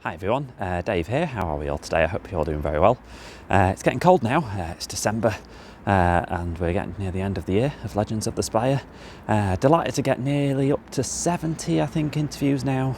Hi everyone, Dave here. How are we all today? I hope you're all doing very well. It's getting cold now, it's December and we're getting near the end of the year of Legends of the Spire. Delighted to get nearly up to 70 I think interviews now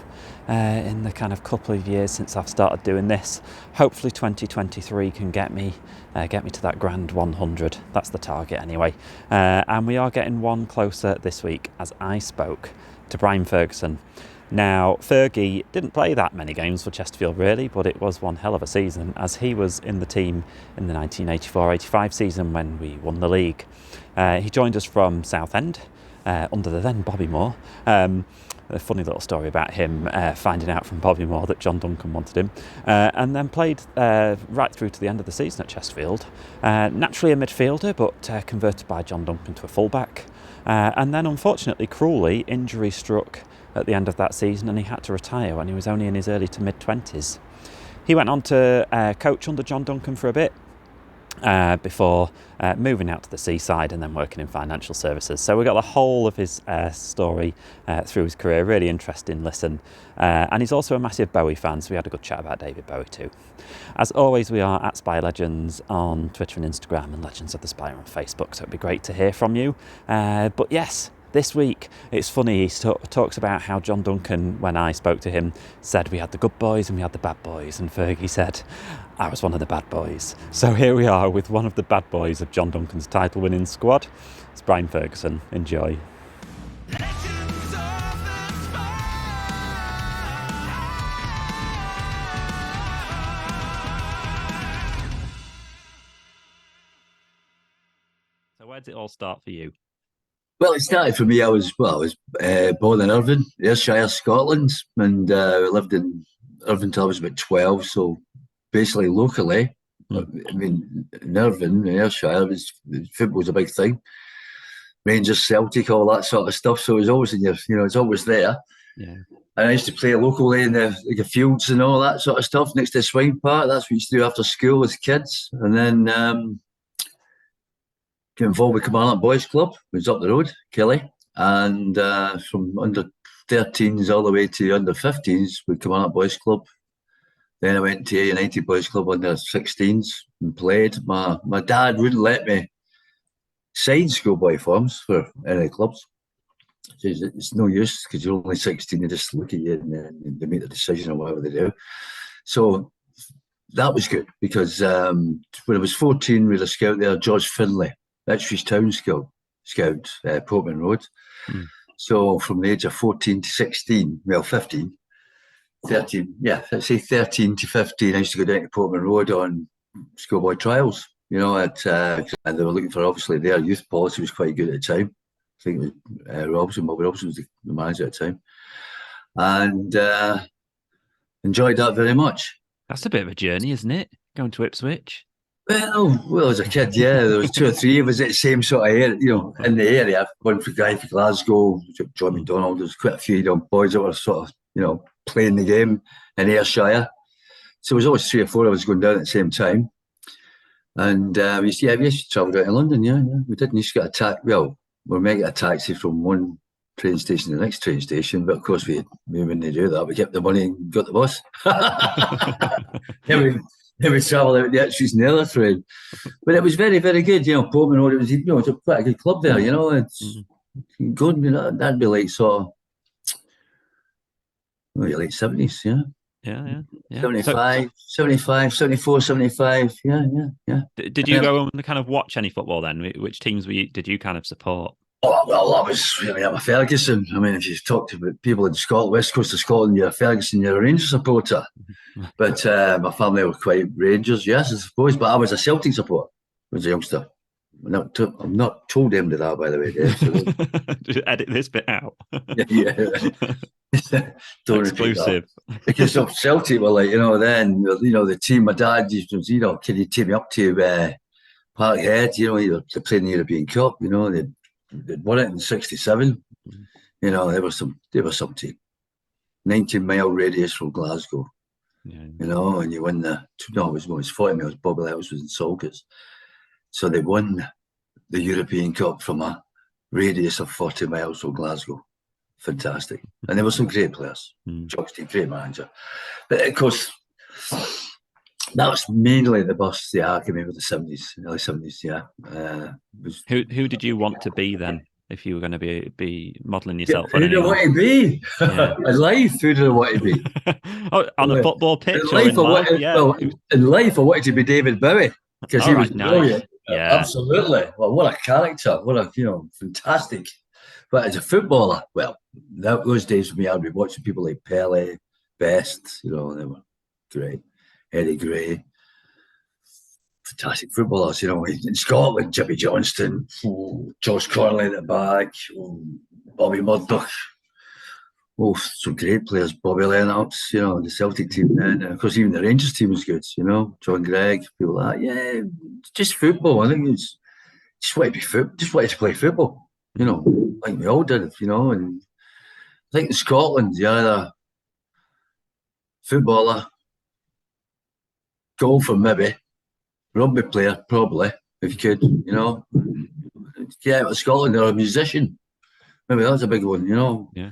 in the kind of couple of years since I've started doing this. Hopefully 2023 can get me to that grand 100, that's the target anyway. And we are getting one closer this week as I spoke to Fergy Ferguson. Now, Fergie didn't play that many games for Chesterfield really, but it was one hell of a season as he was in the team in the 1984-85 season when we won the league. He joined us from Southend under the then Bobby Moore. A funny little story about him finding out from Bobby Moore that John Duncan wanted him, and then played right through to the end of the season at Chesterfield. Naturally a midfielder, but converted by John Duncan to a fullback. And then unfortunately, cruelly, injury struck at the end of that season and he had to retire when he was only in his early to mid-20s. He went on to coach under John Duncan for a bit before moving out to the seaside and then working in financial services. So we got the whole of his story through his career, really interesting listen. And he's also a massive Bowie fan, so we had a good chat about David Bowie too. As always, we are at Spire Legends on Twitter and Instagram and Legends of the Spire on Facebook, so it'd be great to hear from you. But yes, this week, it's funny, he talks about how John Duncan, when I spoke to him, said we had the good boys and we had the bad boys, and Fergie said, I was one of the bad boys. So here we are with one of the bad boys of John Duncan's title-winning squad. It's Fergy Ferguson. Enjoy. So where did it all start for you? Well, it started for me. I was born in Irvine, Ayrshire, Scotland, and lived in Irvine until I was about 12. So basically, locally, I mean, in Irvine, Ayrshire, football was a big thing. Rangers, Celtic, all that sort of stuff. So it was always in your, it's always there. Yeah. And I used to play locally in the fields and all that sort of stuff next to the swing park. That's what we used to do after school as kids, and then. Got involved with Kilmarnock Boys Club, which was up the road, Kelly, and from under 13s all the way to under 15s with Kilmarnock Boys Club. Then I went to United Boys Club under 16s and played. My dad wouldn't let me sign schoolboy forms for any clubs. It's no use because you're only 16, they just look at you and they make the decision or whatever they do. So that was good because when I was 14, we had a scout there, George Finlay, Ipswich Town scout, Portman Road. So from the age of 14 to 16, well, 15, 13, let's say 13 to 15, I used to go down to Portman Road on schoolboy trials, and they were looking for, obviously, their youth policy was quite good at the time. I think it was Bobby Robson was the manager at the time. And enjoyed that very much. That's a bit of a journey, isn't it? Going to Ipswich. Well, as a kid, there was 2 or 3 of us at the same sort of area, in the area. One for guy for Glasgow, John McDonald. There's quite a few boys that were sort of, playing the game in Ayrshire. So there was always 3 or 4 of us going down at the same time. And we used to travel down to London, We didn't used to get a taxi. Well, we might get a taxi from one train station to the next train station, but of course we wouldn't do that. We kept the money and got the bus. Then we travelled out the Ipswich and the other train. But it was very, very good. Portman Road, it was quite a good club there, It's good, that'd be like sort of, late 70s, Yeah. 75, 74, 75, yeah. Did you go and kind of watch any football then? Which teams did you kind of support? Oh, well, I was really a Ferguson. I mean, if you talk to people in Scotland, West Coast of Scotland, you're a Ferguson, you're a Rangers supporter. But my family were quite Rangers, yes, I suppose. But I was a Celtic supporter as a youngster. I'm not told them to that, by the way, Dave. So edit this bit out. Don't exclusive. Because of Celtic were like, then, the team, my dad used to, can you take me up to Parkhead? They played in the European Cup, they'd won it in 67. They were some team. 19-mile radius from Glasgow. And you win it was 40 miles. Bobby Lewis was in Salkers. So they won the European Cup from a radius of 40 miles from Glasgow. fantastic. And there were some great players. Jock Stein, great manager. But of course, that was mainly the bus, the Academy with the 70s, early 70s, yeah. Who did you want to be then, if you were going to be modelling yourself on who do I anyone? want to be? In life, who do I want to be? On a football pitch in or life, in life? Well, in life, I wanted to be David Bowie because he was brilliant. Nice. Yeah, absolutely. Well, what a character! What a fantastic. But as a footballer, well, those days for me, I'd be watching people like Pele, Best. They were great. Eddie Gray, fantastic footballers. In Scotland, Jimmy Johnston, Josh Connolly at the back, Bobby Murdoch. Some great players. Bobby Lennox, the Celtic team then. And of course, even the Rangers team was good, John Gregg, people like that. Yeah, just football. I think it's just wanted to play football, like we all did, And I think in Scotland, you're either footballer, golfer maybe, rugby player probably, if you could, get out of Scotland, or a musician. Maybe that's a big one, Yeah.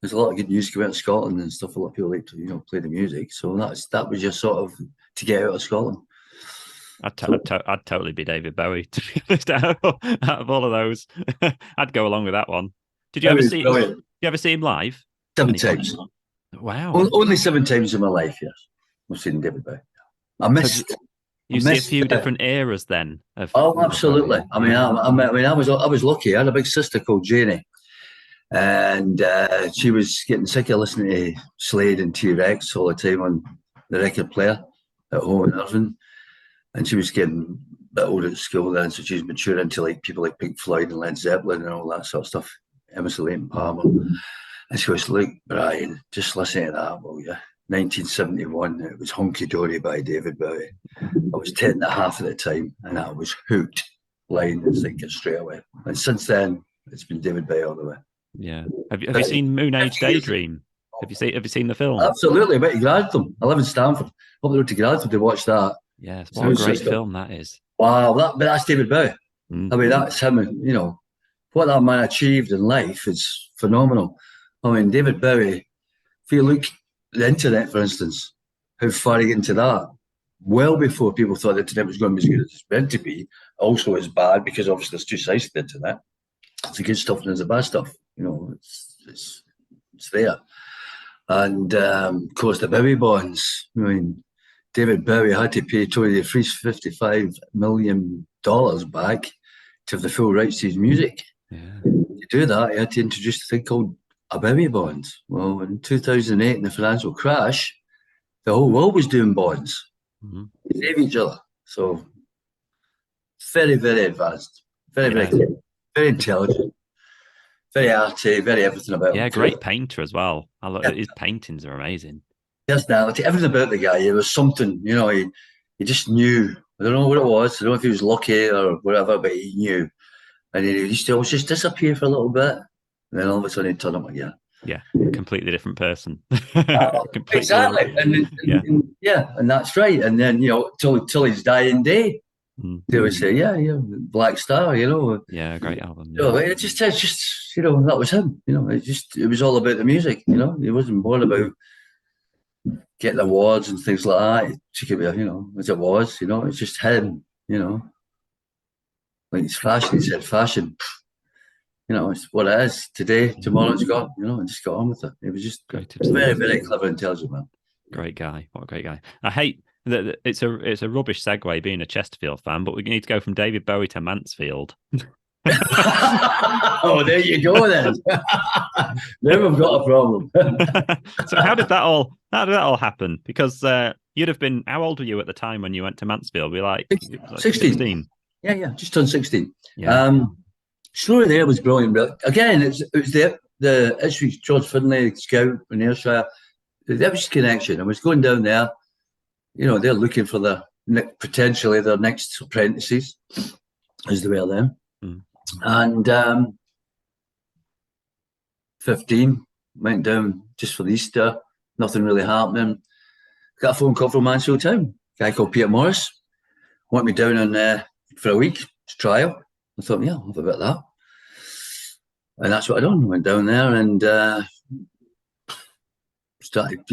There's a lot of good music coming out of Scotland and stuff. A lot of people like to, play the music. So that was just sort of to get out of Scotland. I'd totally be David Bowie, to be honest. Out of all of those, I'd go along with that one. Did you ever see him live? 7 times. Wow. Only 7 times in my life, yes. I've seen David Bowie. I missed. You see a few different eras then. Absolutely. I was lucky. I had a big sister called Janie. And she was getting sick of listening to Slade and T-Rex all the time on the record player at home in Irvine. And she was getting a bit older at school then, so she was maturing into like people like Pink Floyd and Led Zeppelin and all that sort of stuff. Emerson, Lake and Palmer. And she goes, "Look, Brian, just listen to that, will you?" 1971, it was Hunky Dory by David Bowie. I was 10 and a half at the time, and I was hooked, line and sinking straight away. And since then, it's been David Bowie all the way. Yeah. Have you seen Moon Age Daydream? Have you seen the film? Absolutely. I went to Grantham. I live in Stamford. Up the road to Grantham to watch that. Yes, what a great film that is. Wow, that's David Bowie. I mean, that's him. What that man achieved in life is phenomenal. I mean, David Bowie, if you look at the internet, for instance, how far he got into that, well before people thought the internet was going to be as good as it's meant to be, also is bad because obviously there's two sides to the internet. It's the good stuff and there's the bad stuff. It's there. And of course, the Bowie bonds. I mean, David Bowie had to pay Tony DeFries $55 million back to have the full rights to his music. Yeah. To do that, he had to introduce a thing called a Bowie bond. Well, in 2008, in the financial crash, the whole world was doing bonds. To save each other. So, very, very advanced. Very, very intelligent. Very arty, very everything about him. Yeah, great painter as well. His paintings are amazing. Personality, everything about the guy. There was something, he just knew. I don't know what it was. I don't know if he was lucky or whatever, but he knew. And he used to always just disappear for a little bit. And then all of a sudden he'd turn up again. Yeah, completely different person. Exactly. And that's right. And then, till his dying day, they would say, Black Star, Yeah, great album. Yeah. It's just, that was him. It was all about the music, He wasn't bothered about getting awards and things like that. He took it, as it was, it's just him, Like it's fashion, he said fashion. It's what it is today, tomorrow it's gone, and just got on with it. It was just great. Very, very clever, intelligent man. Great guy. What a great guy. I hate that it's a rubbish segue being a Chesterfield fan, but we need to go from David Bowie to Mansfield. Oh, there you go then. Then we've got a problem. So how did that all happen? Because you'd have been, how old were you at the time when you went to Mansfield? Were you like 16? Yeah, just turned 16. Yeah. Story there was brilliant. But again, it was the Ipswich George Finlay Scout in Ayrshire. The Ipswich connection. I was going down there. They're looking for potentially their next apprentices, as they were then. And 15 went down just for the Easter. Nothing really happening. Got a phone call from Mansfield Town. A guy called Peter Morris wanted me down for a week to trial. I thought, I'll have a bit of that. And that's what I done. Went down there and started,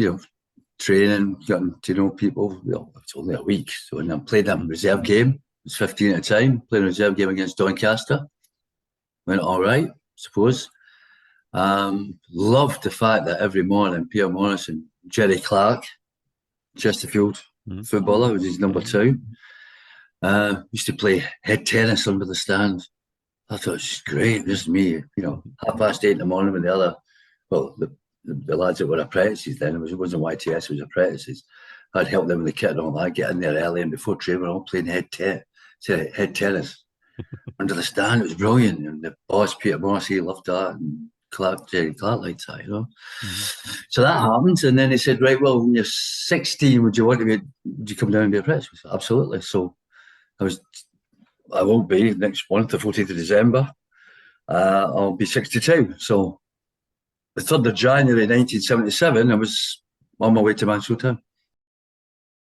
training, getting to know people. It's only a week. So when I played that reserve game, it was 15 at a time, playing a reserve game against Doncaster. Went all right, I suppose. Loved the fact that every morning, Peter Morrison, Jerry Clark, Chesterfield footballer, was his number 2. Used to play head tennis under the stand. I thought it was great. This is me, 8:30 in the morning with the other, the lads that were apprentices then. It wasn't YTS, it was apprentices. I'd help them with the kit and all that, get in there early, and before training, we were all playing head tennis under the stand. It was brilliant. And the boss, Peter Morris, he loved that. And Jerry Clark liked that, So that happened. And then he said, right, well, when you're 16, would you come down and be a apprentice? I said, absolutely. So I will be next month, the 14th of December. I'll be 62. So the 3rd of January 1977, I was on my way to Mansfield Town.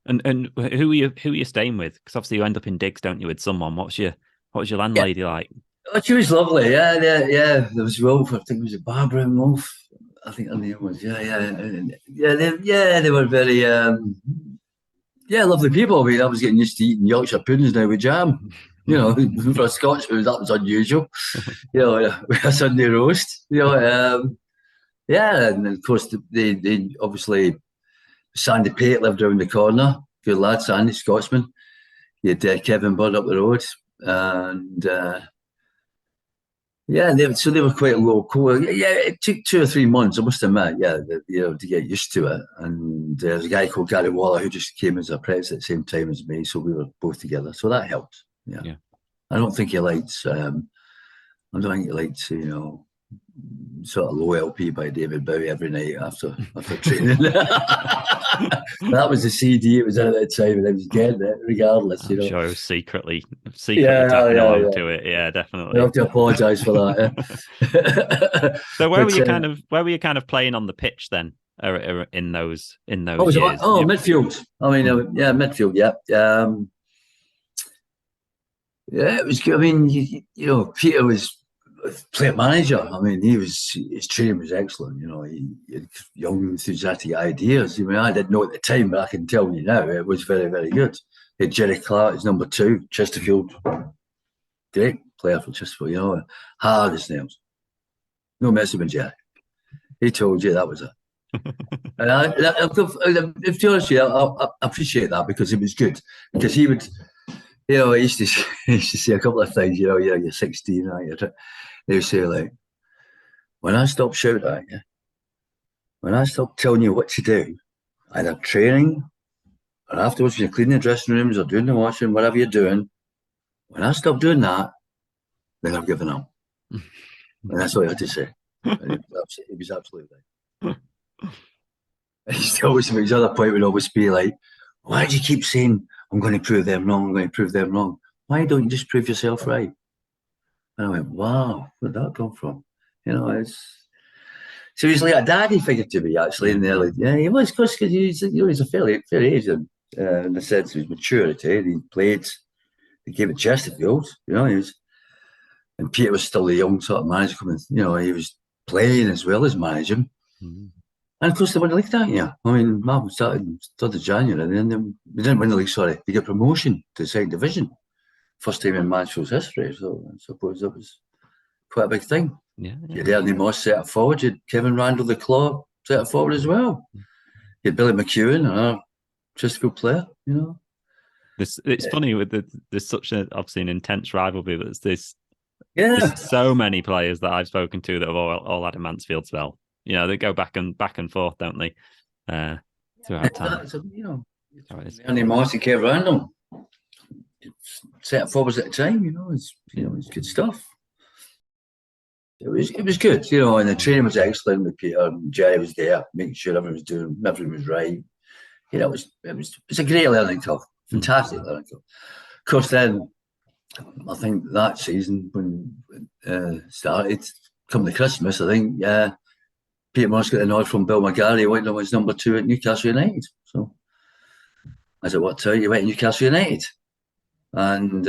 And who are you staying with? Because obviously you end up in digs, don't you, with someone? What was your landlady like? Oh, she was lovely. Yeah. There was Wolf. I think it was Barbara and Wolf. I think her name was. They were very lovely people. I mean, I was getting used to eating Yorkshire puddings now with jam. For a Scotsman, that was unusual. With a Sunday roast. And of course they obviously Sandy Pate lived around the corner. Good lad, Sandy, Scotsman. You had Kevin Budd up the road, and they were quite local. Yeah, it took 2 or 3 months, I must admit, to get used to it. And there's a guy called Gary Waller who just came as a apprentice at the same time as me, so we were both together. So that helped. Yeah. I don't think he liked, sort of low LP by David Bowie every night after training. That was the CD it was in at the time, and I was getting it regardless. I'm sure it was secretly tapping along to it. Yeah, definitely. I have to apologise for that. So where were you kind of playing on the pitch then? In those years? Midfield. I mean, midfield. Yeah. It was good. I mean, Peter was player manager. I mean, his training was excellent. He had young, enthusiastic ideas. I mean, I didn't know at the time, but I can tell you now, it was very, very good. He had Jerry Clark as number 2, Chesterfield. Great player for Chesterfield, hard as nails. No messing with Jerry. He told you that was it. And if you're honest, I appreciate that because it was good. Because he would, he used to say a couple of things, you're 16, right? They would say, like, when I stop shouting at you, when I stop telling you what to do, either training or afterwards when you're cleaning the dressing rooms or doing the washing, whatever you're doing, when I stop doing that, then I've given up. And that's all I had to say. And it was absolutely right. His other point would always be like, why do you keep saying, I'm going to prove them wrong, I'm going to prove them wrong? Why don't you just prove yourself right? And I went, wow, where'd that come from? So he's like a daddy figure to me, actually, in the early. Yeah, he was, because he's a fair age, in the sense of his maturity. He played the game at Chesterfield, and Peter was still the young sort of manager coming. He was playing as well as managing. Mm-hmm. And of course, they won the league that year. I mean, Marvel started 3rd of January, and then they didn't win the league, sorry. They got promotion to the 2nd division. First time in Mansfield's history, so I suppose that was quite a big thing. Yeah. You had Ernie Moss set up forward, you had Kevin Randall the Claw set up forward as well. You had Billy McEwen, a Chesterfield player, It's funny with there's such obviously an intense rivalry, but there's so many players that I've spoken to that have all had a Mansfield spell. They go back and forth, don't they? Throughout time. Ernie Moss and Kevin Randall set up forwards at the time, it's good stuff. It was good, and the training was excellent with Peter, and Jerry was there, making sure everything was right. It was a great learning curve, fantastic learning curve. Of course, then I think that season when started, come to Christmas, I think Peter Morris got the nod from Bill McGarry, went on his number 2 at Newcastle United. So as it worked out, he went to Newcastle United. And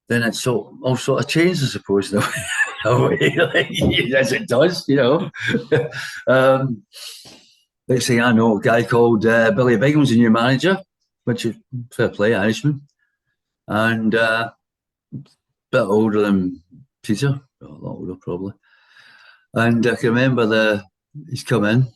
then it's all sort of changed, I suppose, in a way, like, as it does, you know. Next thing I know, a guy called Billy Bingham's a new manager, which is fair play, Irishman, and a bit older than Peter, a lot older probably. And I can remember he's come in,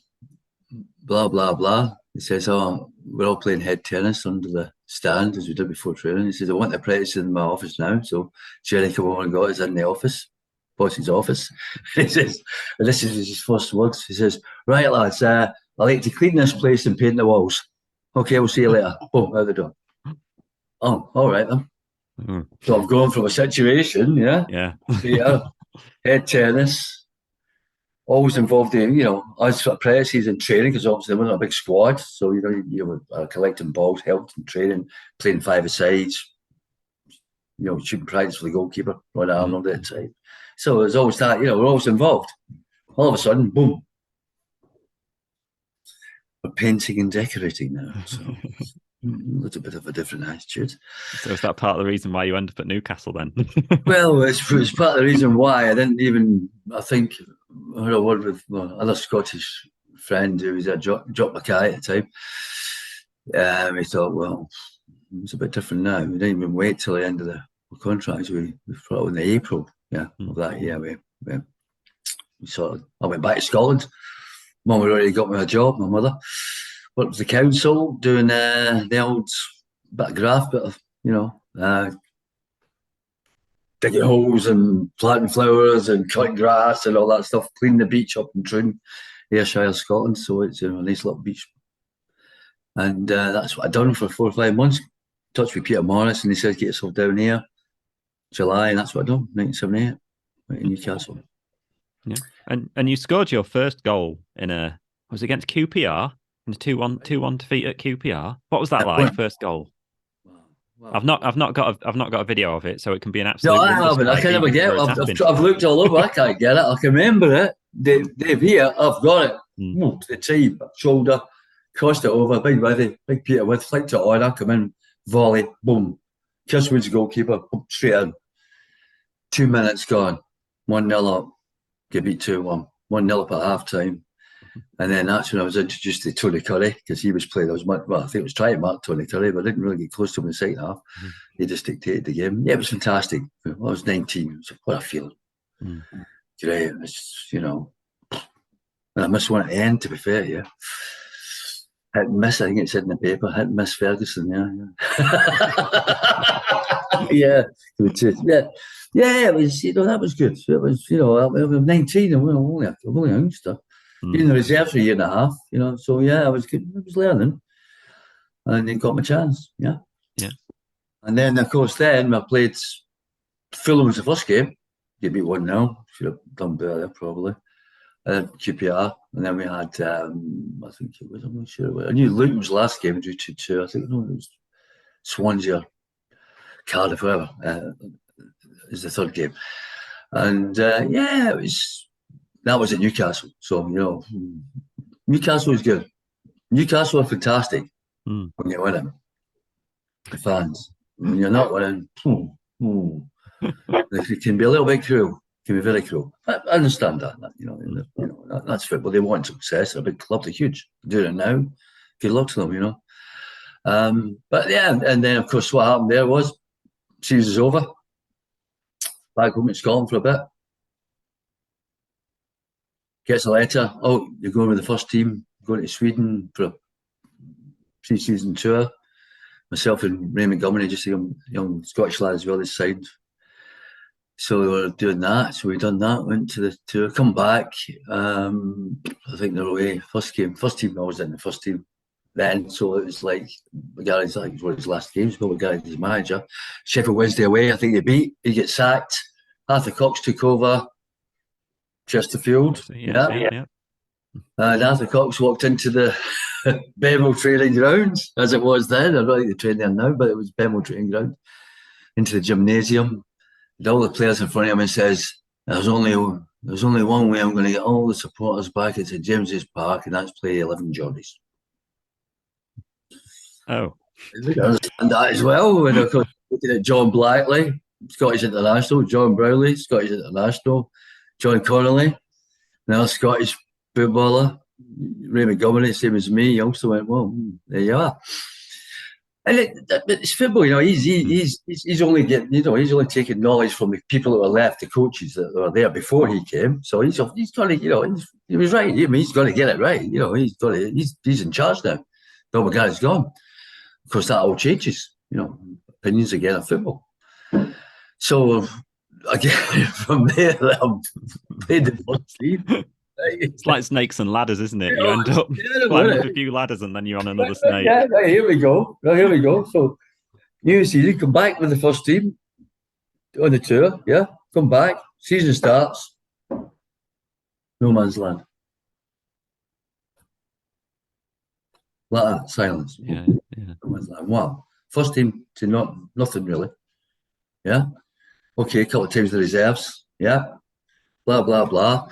blah, blah, blah. He says, oh, we're all playing head tennis under the stand as we did before training. He says, I want the apprentice in my office now. So Jerry come over and got us in the office, boss's office. He says, and this is his first words. He says, right, lads, I like to clean this place and paint the walls. Okay, we'll see you later. Boom, out the door. Oh, all right then. Mm-hmm. So I've gone from a situation, yeah, head tennis, always involved in, you know, as apprentices in training, because obviously there wasn't a big squad. So, you know, you were collecting balls, helping training, playing five-a-sides, you know, shooting practice for the goalkeeper, Ron Arnold at the time. So there's always that, you know, we're always involved. All of a sudden, boom, we're painting and decorating now. So a little bit of a different attitude. So is that part of the reason why you end up at Newcastle then? Well, it's part of the reason why I didn't even, I think, I had a word with my other Scottish friend who was at Jock Mackay at the time. We thought, well, it's a bit different now. We didn't even wait till the end of the contract. We thought in April, of that year. We sort of, I went back to Scotland. Mum had already got me a job, my mother. Worked with the council, doing the old bit of graft, bit of, you know, digging holes and planting flowers and cutting grass and all that stuff, cleaning the beach up in Troon, Ayrshire, Scotland. So it's, you know, a nice little beach. And that's what I'd done for 4 or 5 months. Touched with Peter Morris and he said, get yourself down here. July, and that's what I'd done, 1978, right in Newcastle. Yeah. And you scored your first goal was it against QPR? In a 2-1 defeat at QPR. What was that like? First goal. Well, I've not got a video of it, so it can be an absolute. No, I haven't. I can never get it. I've looked all over. I can't get it. I can remember it. Dave here, I've got it. To the tee, shoulder, crossed it over. Big Peter with, flicked it on. I come in, volley, boom. Kiswood's goalkeeper, straight in. 2 minutes gone. 1-0 up. Get beat 2-1. 1-0 up at half time. And then that's when I was introduced to Tony Curry, because he was playing. I think it was trying to mark Tony Curry, but I didn't really get close to him in the second half. He just dictated the game. Yeah, it was fantastic. I was 19. It was what a feeling. Great. It was, you know, and I missed one at the end, to be fair, yeah. Hit and miss, I think it said in the paper, hit and miss Ferguson, yeah. Yeah, it was, you know, that was good. It was, you know, I was 19 and we were only a youngster. In the reserve for a year and a half, you know, so yeah, I was good. I was learning, and then got my chance, yeah. And then, of course, I played Fulham was the first game. Get beat 1-0. Should have done better probably. QPR, and then we had, I think it was, I'm not sure. I knew Luton was the last game. We drew 2-2. I think no, it was Swansea, Cardiff, whatever. Is the third game, and it was. That was at Newcastle. So, you know, Newcastle was good. Newcastle are fantastic when you're winning. The fans. When you're not winning, it can be a little bit cruel. It can be very cruel. I understand that. You know, that's football. They want success. They're a big club. They're huge. They're doing it now. Good luck to them, you know. But yeah, and then, of course, what happened there was season's over. Back home in Scotland for a bit. Gets a letter. Oh, you're going with the first team, going to Sweden for a pre-season tour. Myself and Ray Montgomery, just a young Scottish lad as well, they signed. So we were doing that. So we done that, went to the tour, come back. I think they're away. First team, I was in the first team then. So it was like, Gary's like, one of his last games, but Gary's his manager. Sheffield Wednesday away, I think they beat. He gets sacked. Arthur Cox took over. Chesterfield, yeah. And Arthur Cox walked into the Bemel training grounds, as it was then. I don't think they train there now, but it was Bemel training ground. Into the gymnasium, and all the players in front of him, and says, "There's only one way I'm going to get all the supporters back. It's at James's Park, and that's play 11 Geordies." Oh, I understand that as well. And of course, looking at John Blackley. Scottish international. John Browley, Scottish international. John Connolly, another Scottish footballer. Ray Montgomery, same as me. He also went, well, there you are. And it's football, he's only getting, he's only taking knowledge from the people that were left, the coaches that were there before he came. So he's got to, he was right. He's got to get it right. He's in charge now. The other guy's gone. Of course, that all changes. Opinions again of football. So again, from there, I'm played the first team. It's like snakes and ladders, isn't it? You end up climbing up a few ladders and then you're on another snake. Yeah, right, here we go. So, new season, come back with the first team on the tour. Yeah, come back. Season starts. No man's land. Like that, silence. Yeah. No man's land. Wow. First team to nothing really. Yeah. Okay, a couple of times the reserves. Yeah. Blah, blah, blah.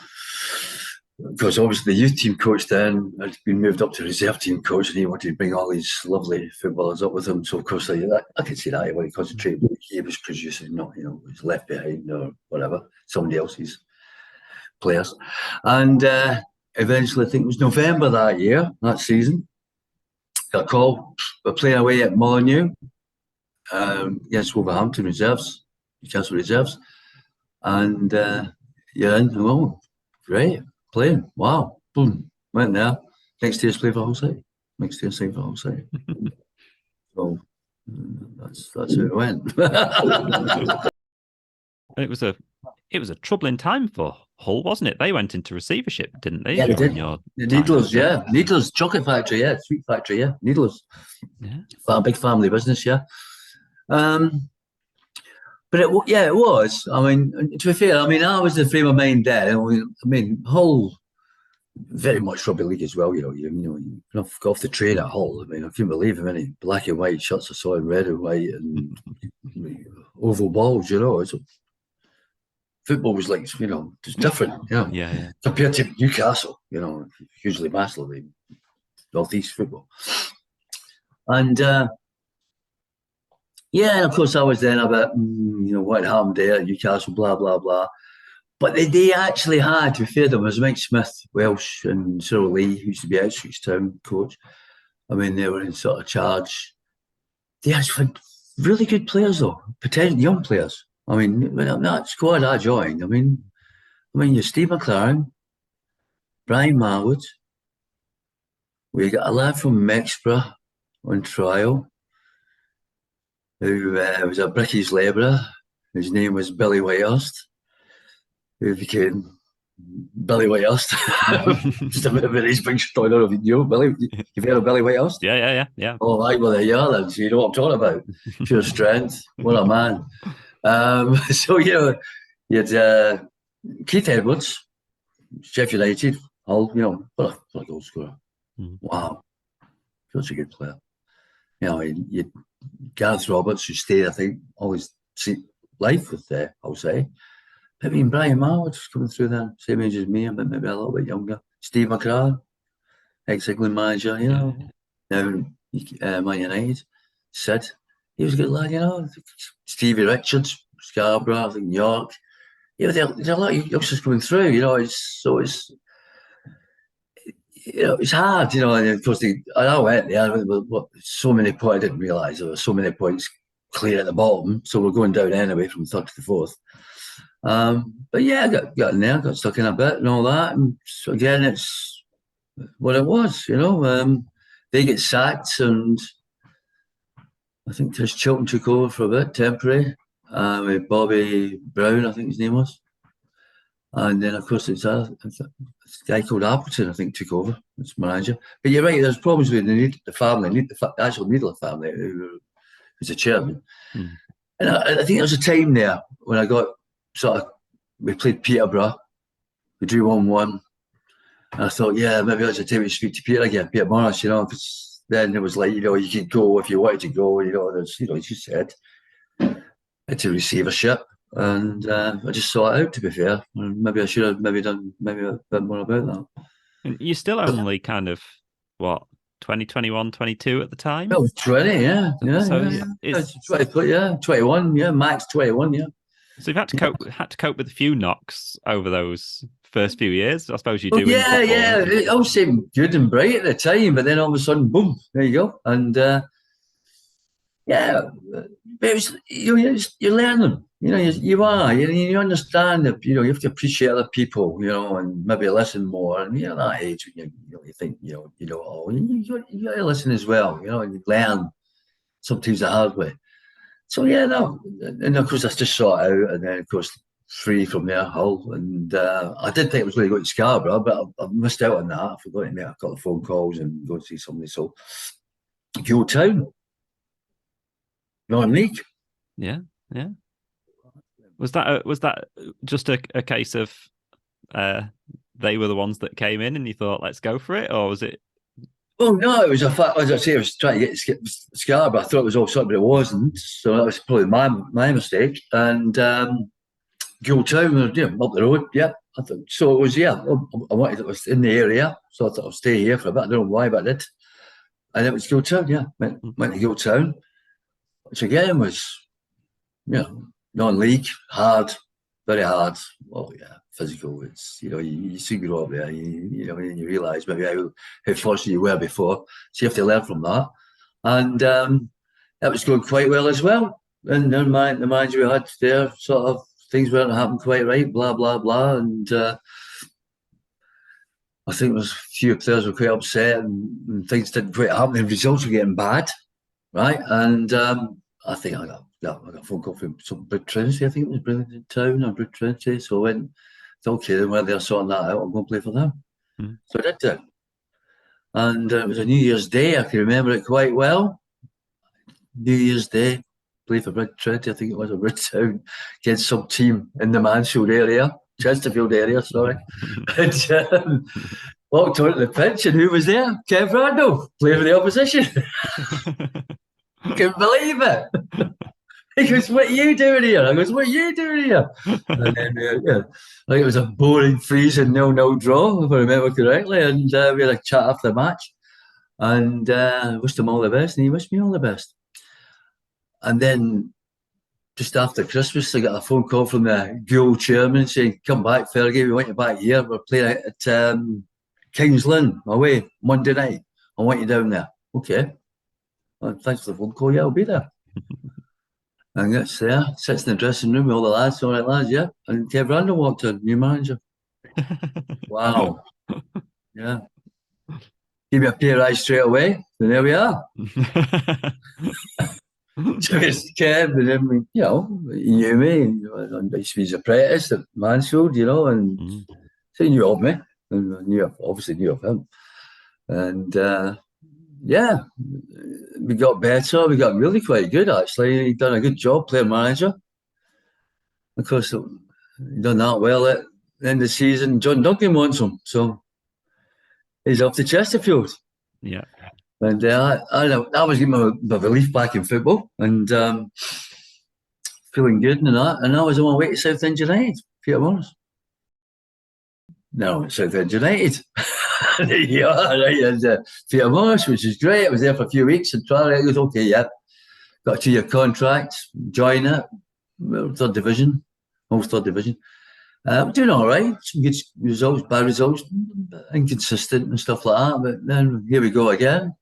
Because obviously the youth team coach then had been moved up to reserve team coach, and he wanted to bring all these lovely footballers up with him. So of course I could see that he wanted to concentrate on what he was producing, not was left behind or whatever, somebody else's players. And eventually, I think it was November that season, got a call. We're playing away at Molyneux against Wolverhampton reserves, Newcastle reserves, and you're in. Oh, great. Playing, wow, boom, went there. Next year's play for Hull City. Next year's play for Hull City. So that's how it went. It was a troubling time for Hull, wasn't it? They went into receivership, didn't they? Yeah, they did. The Needlers, yeah. Needlers chocolate factory, yeah. Sweet factory, yeah. Needlers. Yeah. A big family business, yeah. But it was. I mean, to be fair, I was the frame of mind there. Hull, very much rugby league as well. You got off the train at Hull. I couldn't believe how many black and white shirts I saw in red and white and oval balls. Football was like, just different. Yeah. Compared to Newcastle, hugely massively northeast football, and. Yeah, and of course I was then about, what happened there at Newcastle, blah, blah, blah. But they actually had, to be fair to them, was Mike Smith, Welsh, and Cyril Lee, who used to be Ipswich Town coach. They were in sort of charge. They actually had really good players, though, potential young players. That squad I joined, you're Steve McLaren, Brian Marwood. We got a lad from Mexborough on trial, who was a British labourer, whose name was Billy Whitehurst, who became Billy Whitehurst. Just a bit of his big story. I don't know if you know Billy. You've heard of Billy Whitehurst? Yeah. Oh, right, well, there you are then. So you know what I'm talking about. Pure strength. What a man. You had Keith Edwards, Sheffield United, Hull, what a goal scorer. Wow. Such a good player. You Gareth Roberts, who stayed, I think, all his life with Hull City. Brian Marwood was coming through there, same age as me, but maybe a little bit younger. Steve McCraw, ex-England manager, now Man United. Sid, he was a good lad, Stevie Richards, Scarborough, I think York. There's a lot of youngsters coming through, it's hard, and of course, I went there with so many points. I didn't realise there were so many points clear at the bottom, so we're going down anyway from third to the fourth. But yeah, I got in there, got stuck in a bit and all that. And so again, it's what it was, They get sacked, and I think Chris Chilton took over for a bit, temporary, with Bobby Brown, I think his name was. And then, of course, it's a guy called Appleton, I think, took over as manager. But you're right, there's problems with the family, the actual Needler family, who was the chairman. And I think there was a time there when I got we played Peterborough, we drew 1-1. And I thought, yeah, maybe that's the time to speak to Peter again, Peter Morris, because then it was like, you could go if you wanted to go, there's, as you said, it's a receivership. And I just saw it out, to be fair. And maybe I should have done a bit more about that. And you're still only kind of, 2021, 22 at the time. I was 20, yeah. So Yeah. it's 20, yeah, 21, yeah, max 21, yeah. so you've had to cope with a few knocks over those first few years. I suppose you Well, do in yeah, football. yeah. It all seemed good and bright at the time, but then all of a sudden, boom, there you go. And yeah, but it was, you're learning. You are. You understand that. You have to appreciate other people. And maybe listen more. And that age, you think you know it all. You got to listen as well. And you learn sometimes the hard way. So yeah, no, and of course I just saw it out, and then of course free from there, Hull, and I did think it was going to go to Scarborough, but I missed out on that. I forgot to make a couple of phone calls and go and see somebody. So Guild Town, non-league. Yeah. Was that just a case of they were the ones that came in and you thought let's go for it, or was it? Well, no, it was a fact. As I say, I was trying to get Scarborough. I thought it was all something, but it wasn't. So that was probably my mistake. And Guild Town, up the road. Yeah, I thought so. It was I wanted. It was in the area, so I thought I'll stay here for a bit. I don't know why, but I did. And it was Guild Town. Yeah, went to Guild Town, which again was, non-league, hard, very hard. Oh yeah, physical. It's you soon grow up there. And you realise maybe how fortunate you were before. So you have to learn from that. And that was going quite well as well. And then the manager we had there, sort of things weren't happening quite right. Blah blah blah. And I think there was a few players were quite upset, and things didn't quite happen. The results were getting bad, right? And I think I got a phone call from some Brid Trinity. I think it was Bridlington Town or Brid Trinity. So I went, okay, then when they're sorting that out, I'm going to play for them. So I did that. And it was a New Year's Day. I can remember it quite well. New Year's Day, play for Brid Trinity, I think it was, or Brid Town, against some team in the Mansfield area, Chesterfield area, sorry. And walked onto the pitch, and who was there? Kev Randall, playing for the opposition. Couldn't believe it. He goes, "What are you doing here?" I goes, "What are you doing here?" And then, I think it was a boring, freezing 0-0 draw, if I remember correctly. And we had a chat after the match, and wished him all the best, and he wished me all the best. And then, just after Christmas, I got a phone call from the Guild chairman saying, "Come back, Fergie. We want you back here. We're playing at Kings Lynn away Monday night. I want you down there." Okay. Well, thanks for the phone call. Yeah, I'll be there. And gets there, sits in the dressing room with all the lads. All right, lads, yeah. And Kev Randall walked in, new manager. Wow. Yeah. Give me a pay rise straight away. And there we are. So it's Kev, and then, he knew me. And I used to be his apprentice at Mansfield, and so he knew of me. And obviously knew of him. And we got better. We got really quite good, actually. He'd done a good job playing manager. Of course, he'd done that well at the end of the season. John Duncan wants him, so he's off to Chesterfield. Yeah. And I was getting my relief back in football and feeling good and that. And I was on my way to Southend United, Peter Morris. No, Southend United. Yeah, right. And Peter Morris, which is great. I was there for a few weeks and tried it. It was okay, yeah. Got a 2-year contract, join it. Third division, almost third division. Doing all right. Some good results, bad results, inconsistent and stuff like that. But then here we go again.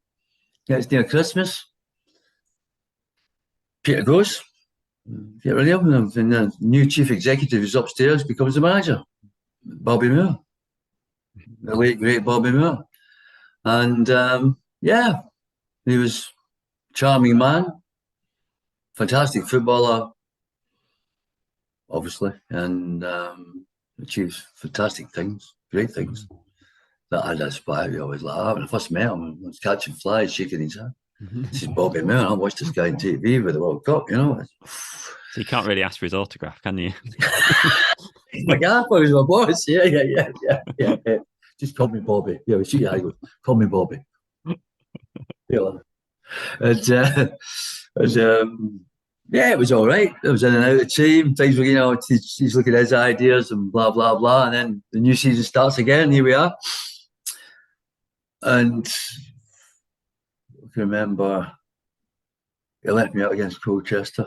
It's near Christmas. Peter goes. Get rid of him. And the new chief executive is upstairs, becomes the manager. Bobby Moore. The late, great Bobby Moore. And he was a charming man, fantastic footballer, obviously, and achieved fantastic things, great things. That I aspired to always like. When I first met him, I was catching flies, shaking his hand. This is Bobby Moore. I watched this guy on TV with the World Cup, So you can't really ask for his autograph, can you? My gaffer was my boss. Yeah. Just call me Bobby. Yeah, we shoot your eye. Call me Bobby. And it was all right. I was in and out of the team. Things were, he's looking at his ideas and blah, blah, blah. And then the new season starts again. Here we are. And can remember he let me out against Colchester.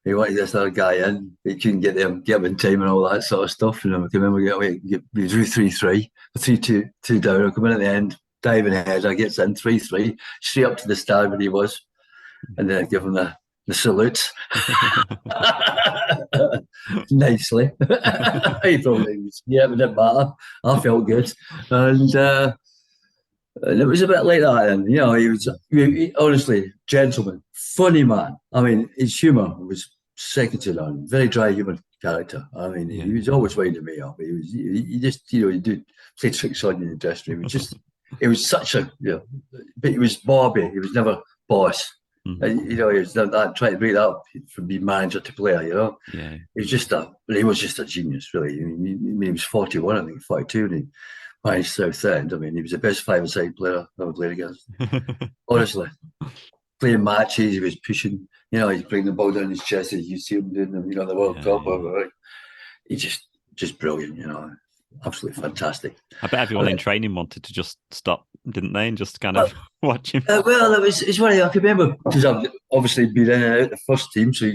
He wanted this other guy in. He couldn't get him in time and all that sort of stuff. And I can remember we drew 3-3, 3-2 down. I come in at the end, diving header, gets in 3-3, straight up to the stand where he was, and then I give him the salute. Nicely. He probably was, yeah, it didn't matter. I felt good. And it was a bit like that. And, he honestly, gentleman, funny man. I mean, his humour was second to none. Very dry human character. I mean, he was always winding me up. He just, he did play tricks on you in the dressing room. It was such a, but he was Bobby. He was never boss. Mm-hmm. And, he was that trying to break that up from being manager to player, Yeah. He was just a genius, really. He was 41, I think, 42, and he managed Southend. I mean, he was the best five-a-side player I ever played against. Honestly. Playing matches, he was pushing, he's bringing the ball down his chest as you see him doing them, the World Cup. Yeah. He's just brilliant, absolutely fantastic. I bet everyone in training wanted to just stop, didn't they, and just kind of watch him? It's one I can remember, because I've obviously been in and out the first team, so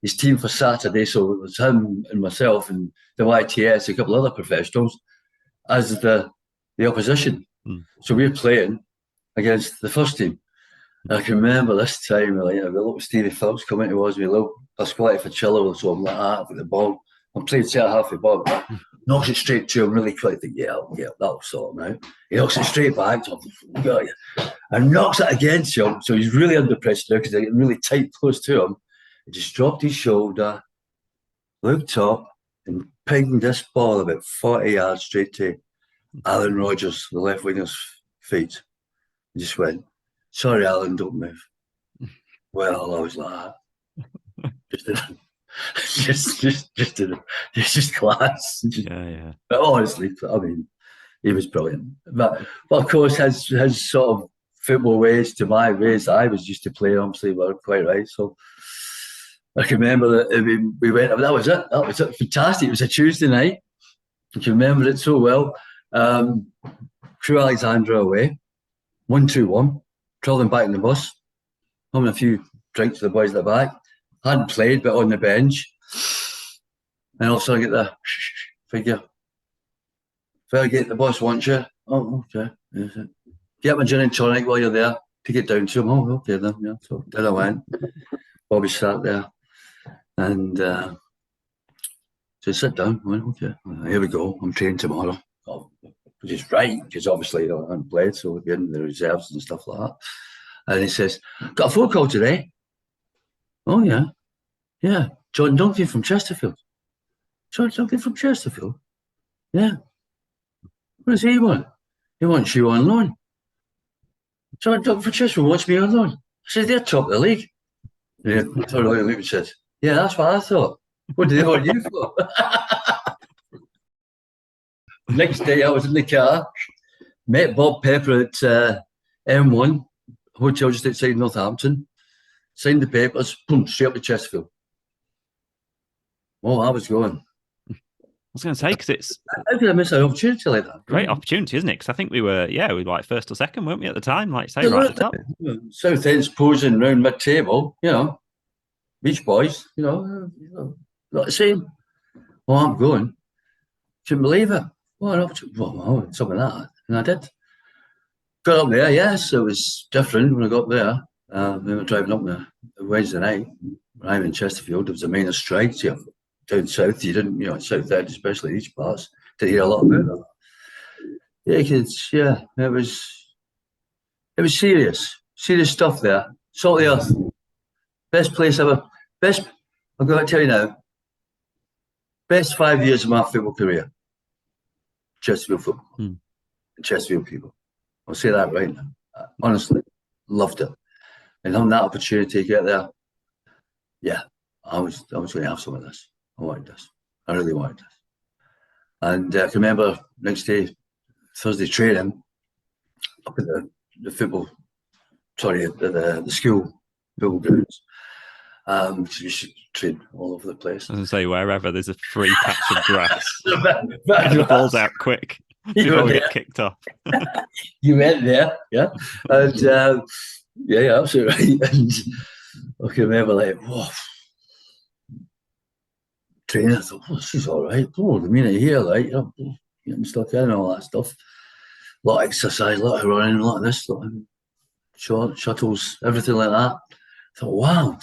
his team for Saturday, so it was him and myself and the YTS, a couple of other professionals, as the opposition. So we're playing against the first team. And I can remember this time, we looked at Stevie Phillips coming to us, we looked Pasquale Facillo or something like that with the ball. I'm playing centre half the ball, knocks it straight to him really quick. I think, that'll sort him out. He knocks it straight back to him, and knocks it against him. So he's really under pressure now because they're getting really tight close to him. He just dropped his shoulder, looked up, and pinged this ball about 40 yards straight to Alan Rogers, the left winger's feet. He just went, "Sorry, Alan, don't move." Well, I was like, just class. Yeah. But honestly, I mean, he was brilliant. But of course, his sort of football ways to my ways, I was used to play, obviously, were quite right. So I can remember that we went, that was it. That was it. Fantastic. It was a Tuesday night. I can remember it so well. Crew Alexandra away, 1-2-1. Travelling back in the bus, having a few drinks with the boys at the back. Hadn't played, but on the bench. And also I get the figure. Fergy, the boss wants you. Oh, okay. Get my gin and tonic while you're there to get down to him. Oh, okay then. Yeah. So then I went. Bobby sat there. And so sit down. I went, okay, here we go. I'm training tomorrow. Which is right, because obviously I hadn't played, so we're in the reserves and stuff like that. And he says, "Got a phone call today." Oh, yeah. Yeah. John Duncan from Chesterfield. John Duncan from Chesterfield? Yeah. What does he want? He wants you on loan. John Duncan from Chesterfield wants me on loan. I said, "They're top of the league." Yeah. He said, "Yeah, that's what I thought. What do they want you for?" Next day, I was in the car, met Bob Pepper at M1, hotel just outside Northampton, signed the papers, boom, straight up to Chesterfield. Oh, I was going. I was going to say, because it's... How could I miss an opportunity like that? Great opportunity, isn't it? Because I think we were like first or second, weren't we, at the time? Like, say, right at the top. Southend's posing round mid-table, Beach Boys, not the same. Oh, I'm going. Couldn't believe it. Well, something like that. And I did. Got up there, yes, it was different when I got there. We were driving up there Wednesday night. I'm in Chesterfield. There was a minor strike here down south. You didn't, Southend, especially these parts, didn't hear a lot about that. Yeah, kids, yeah, it was serious stuff there. Salt of the earth. Best place ever. I'm going to tell you now, best 5 years of my football career. Chesterfield football, Chesterfield people. I'll say that right now. Honestly, loved it. And having that opportunity to get there, yeah, I was going to have some of this. I wanted this. I really wanted this. And I can remember next day, Thursday training, up at the football, the school football grounds. We should train all over the place. I was going to say, wherever there's a free patch of grass, the ball's out quick before we get kicked off. You went there, yeah. And Yeah, absolutely right. And I can remember like, whoa, training. I thought, oh, this is all right. Oh, the minute here, like, getting stuck in and all that stuff. A lot of exercise, a lot of running, a lot of this, a lot of shuttles, everything like that. I thought, wow,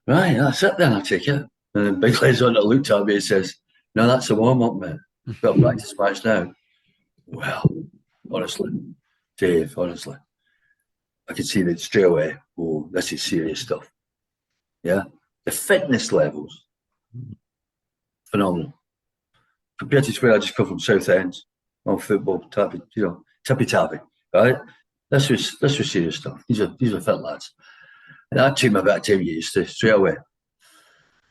right, that's it then, I take it. And then Big Les on that looked at me and says, no, that's a warm-up, mate. Got a practice match now. Well, honestly, Dave, honestly, I could see that straight away, oh, this is serious stuff. Yeah. The fitness levels, phenomenal. Compared to where I just come from Southend, on football, tippy-tappy, right? This was serious stuff. These are fit lads. And that took me a bit of time to get used to straight away.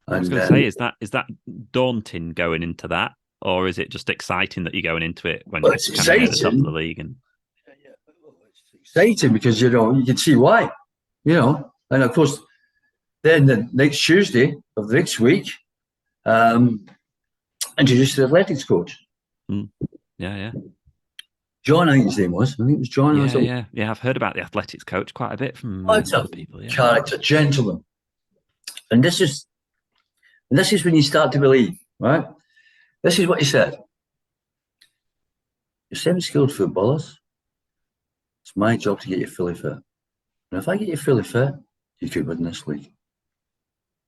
I was going to say, is that daunting going into that, or is it just exciting that you're going into it when you're kind of near the top of the league? And it's exciting because you can see why, and of course, then the next Tuesday of the next week, introduced the athletics coach. Yeah. John, I think his name was. I think it was John. Yeah. I've heard about the athletics coach quite a bit from other people. Yeah. Character, gentleman, and this is when you start to believe, right? This is what he said: "You're semi-skilled footballers. It's my job to get you fully fit, and if I get you fully fit, you could win this league."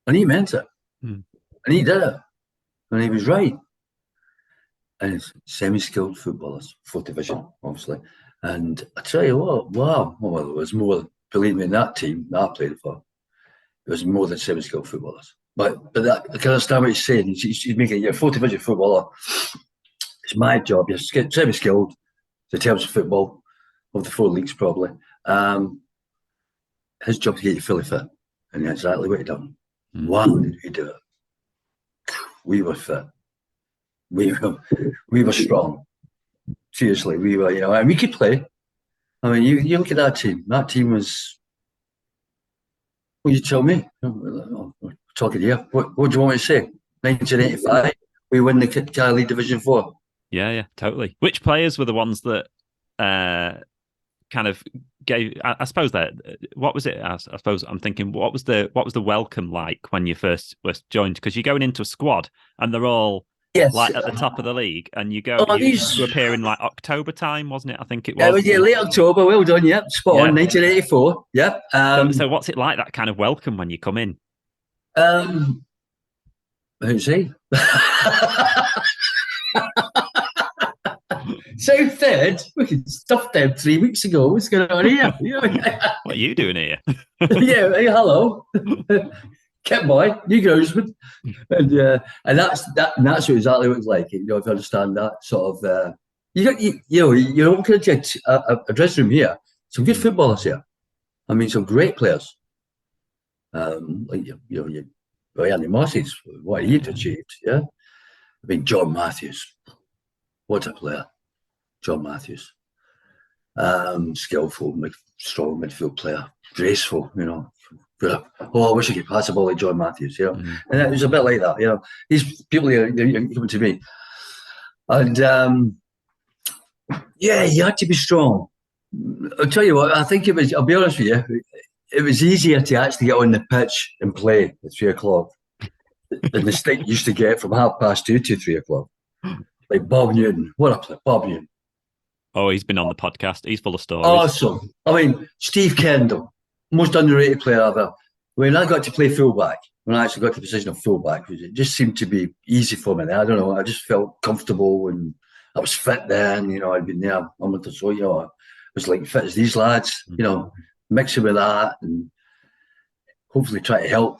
And he meant it, and he did it, and he was right. And it's semi-skilled footballers, 4th division, obviously. And I tell you what, wow, well, there was more, believe me, in that team that I played for. It was more than semi-skilled footballers. But that, I can understand what he's saying. He's making you're a 4th division footballer. It's my job. You're semi-skilled in terms of football, of the 4 leagues probably. His job to get you fully fit. And that's exactly what he done. Wow, did he do it? We were fit. We were strong. Seriously, we were, and we could play. I mean, you look at that team. That team was. What you tell me? We're talking here. What do you want me to say? 1985, we win the Car League Division 4. Yeah, totally. Which players were the ones that kind of gave? I suppose that. What was it? I suppose I'm thinking. What was the welcome like when you first was joined? Because you're going into a squad and they're all. Yes. Like at the top of the league, and you appear in like October time, wasn't it? I think it was. Yeah, late October. Well done, yep. Spot on, 1984. Yep. So what's it like, that kind of welcome when you come in? Who's he? Southend, we stuffed them 3 weeks ago. What's going on here? What are you doing here? Yeah, hey, hello. Kit boy, New Groundsman, and that's exactly what it's like. If you understand that sort of, you're looking at a dressing room here. Some good footballers here. I mean, some great players. Like Andy Moss's, what he'd achieved. Yeah, I mean, John Matthews, what a player, John Matthews. Skillful, strong midfield player, graceful. I wish I could pass the ball like John Matthews, And it was a bit like that, These people here, they're coming to me. And, you had to be strong. I'll tell you what, I think I'll be honest with you, it was easier to actually get on the pitch and play at 3 o'clock than the stick used to get from 2:30 to 3 o'clock. Like Bob Newton, what a player, Bob Newton. Oh, he's been on the podcast. He's full of stories. Awesome. I mean, Steve Kendall. Most underrated player ever. When I got to play fullback, when I actually got to the position of fullback, it just seemed to be easy for me. I don't know. I just felt comfortable and I was fit then. I'd been there a month or so. I was like fit as these lads. Mixing with that and hopefully try to help.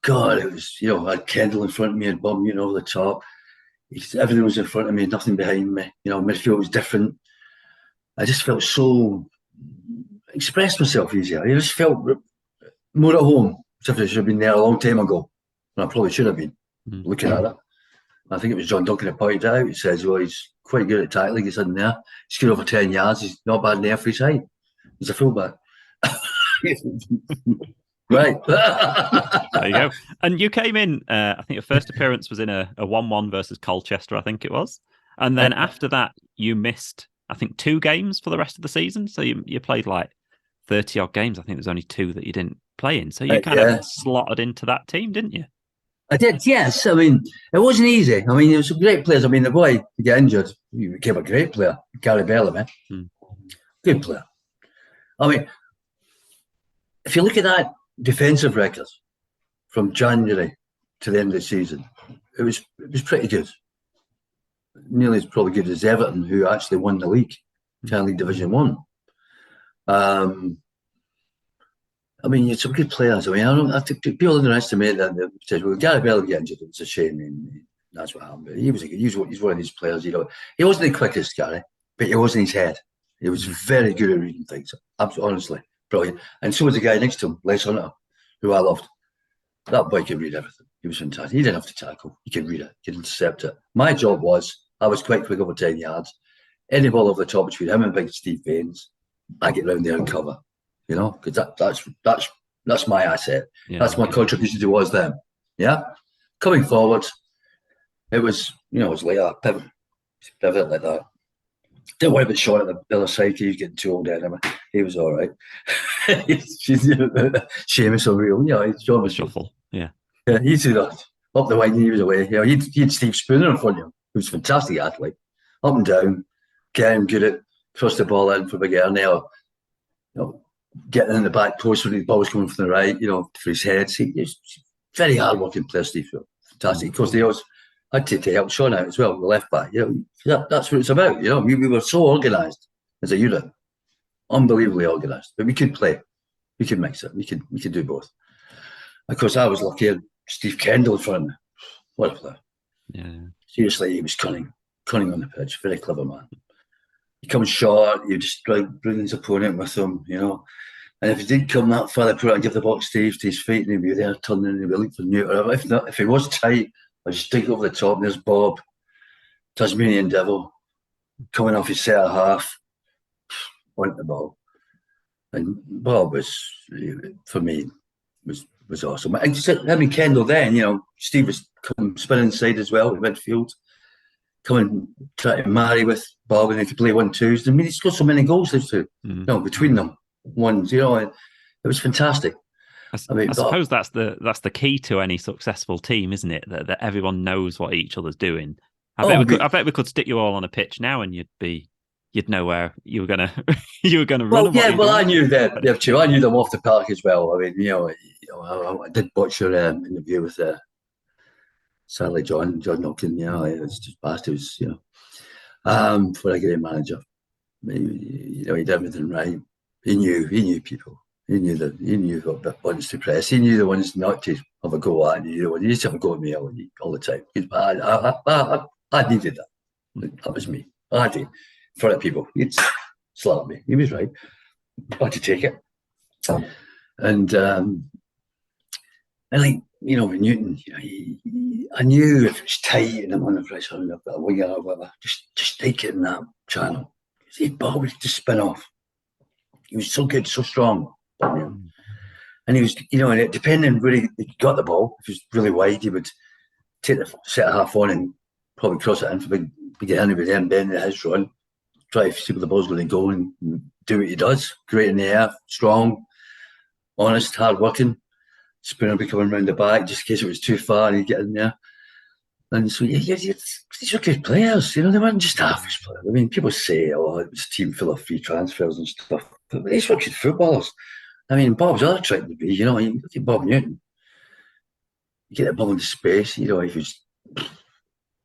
God, it was. I had Kendall in front of me and Bob over the top. Everything was in front of me, nothing behind me. Midfield was different. I just felt so. Expressed myself easier. I just felt more at home. As if I should have been there a long time ago. And I probably should have been, looking at it. I think it was John Duncan that pointed out. He says, well, he's quite good at tackling. He's in there. He's good over 10 yards. He's not bad in the free side. He's a fullback. Right. There you go. And you came in, I think your first appearance was in a 1-1 versus Colchester, I think it was. And then after that, you missed, I think, 2 games for the rest of the season. So you played like 30 odd games. I think there's only 2 that you didn't play in. So you kind of slotted into that team, didn't you? I did, yes. I mean, it wasn't easy. I mean, there were some great players. I mean, the boy to get injured, he became a great player. Gary Bellamy, good player. I mean, if you look at that defensive record from January to the end of the season, it was pretty good. Nearly as probably good as Everton, who actually won the league, League Division 1. I mean, it's some good players. I mean, I think people underestimate that. Well, Gary Bell get injured. It's a shame. I mean, that's what happened. But he's one of these players. You know, he wasn't the quickest, Gary, but he was in his head. He was very good at reading things. Absolutely, honestly, brilliant. And so was the guy next to him, Les Hunter, who I loved. That boy could read everything. He was fantastic. He didn't have to tackle. He could read it. He could intercept it. My job was I was quite quick over 10 yards. Any ball over the top between him and big Steve Baines, I get round there and cover. You know, because that's my asset. Yeah, that's my contribution towards them. Yeah, coming forward, it was it was like a pivot like that. Didn't worry about Sean at the other side. He was getting too old anyway. He was all right. Seamus O'Reilly, John was shuffle. Yeah, he'd do that up the wing. He was away. He'd Steve Spooner in front of him. He was a fantastic athlete, up and down, getting good at cross the ball in for Big Ernie. Getting in the back post when the ball was coming from the right, for his head. He's very hard-working player, Steve. Fantastic. Of course, they always had to help Sean out as well, the left back. That's what it's about. We were so organised as a unit, unbelievably organised. But we could play, we could mix it, we could do both. Of course, I was lucky. Steve Kendall in front of me. What a player! Yeah. Seriously, he was cunning on the pitch. Very clever man. He comes short, you just bring his opponent with him, And if he didn't come that far, I'd put it and give the box to his feet, and he'd be there turning, and he'd be looking for new. Or if not, if he was tight, I'd just take it over the top. And there's Bob, Tasmanian Devil, coming off his centre half, want the ball. And Bob was, for me, was awesome. And having Kendall then, Steve was coming spinning inside as well, in midfield. Coming, trying to marry with Bob, and they could play 1-2s. I mean, he scored so many goals, those two, between them. Ones, it was fantastic. I suppose that's the key to any successful team, isn't it? That everyone knows what each other's doing. I bet we could stick you all on a pitch now, and you'd know where you were gonna run. Well, I knew that too. I knew them off the park as well. I mean, I did watch your interview with sadly John Duncan. It was just past. It was for a great manager. He did everything right. He knew people. He knew what buttons to press. He knew the ones not to have a go at. He used to have a go at me all the time. I needed that. That was me. I had to, in front of people. He'd slap me. He was right. I had to take it. And with Newton, I knew if it was tight and I'm under pressure and I've got a winger or whatever, just take it in that channel. He'd always just spin off. He was so good, so strong. And he was, and depending where he got the ball, if he was really wide, he would take the set half on and probably cross it in for big Henry, with then bending his run, try to see where the ball's going to go and do what he does. Great in the air, strong, honest, hard working. Spooner would be coming round the back just in case it was too far and he'd get in there. And so, these were good players, they weren't just average players. I mean, people say, it was a team full of free transfers and stuff, but these were good footballers. I mean, Bob's other trick would be, you look at Bob Newton, you get the ball into space, he was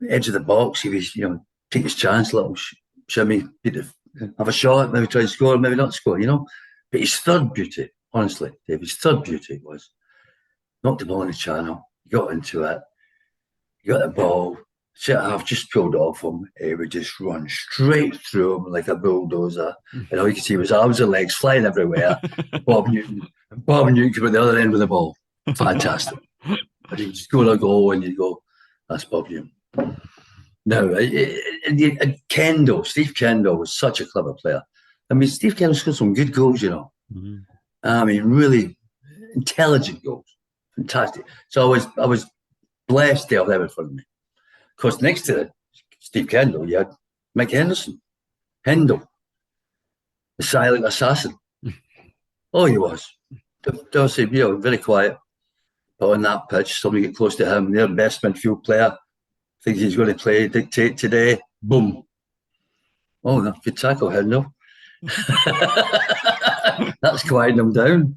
edge of the box, he was, take his chance, little shimmy, have a shot, maybe try and score, maybe not score, But his third beauty, honestly, Dave, his third beauty was knocked the ball in the channel, got into it, you got the ball, centre half just pulled off him. He would just run straight through him like a bulldozer. And all you could see was arms and legs flying everywhere. Bob Newton came at the other end with the ball. Fantastic. But he'd score a goal and you'd go, that's Bob Newton. No, Steve Kendall was such a clever player. I mean, Steve Kendall scored some good goals, I mean, really intelligent goals. Fantastic. So I was blessed to have them in front of me. Of course, next to Steve Kendall, you had Mike Hindle, the silent assassin. Oh, he was. Darcy, very quiet. But on that pitch, somebody get close to him, their best midfield player, thinks he's going to play, dictate today, boom. Oh, no, good tackle, Hindle. That's quieting him down.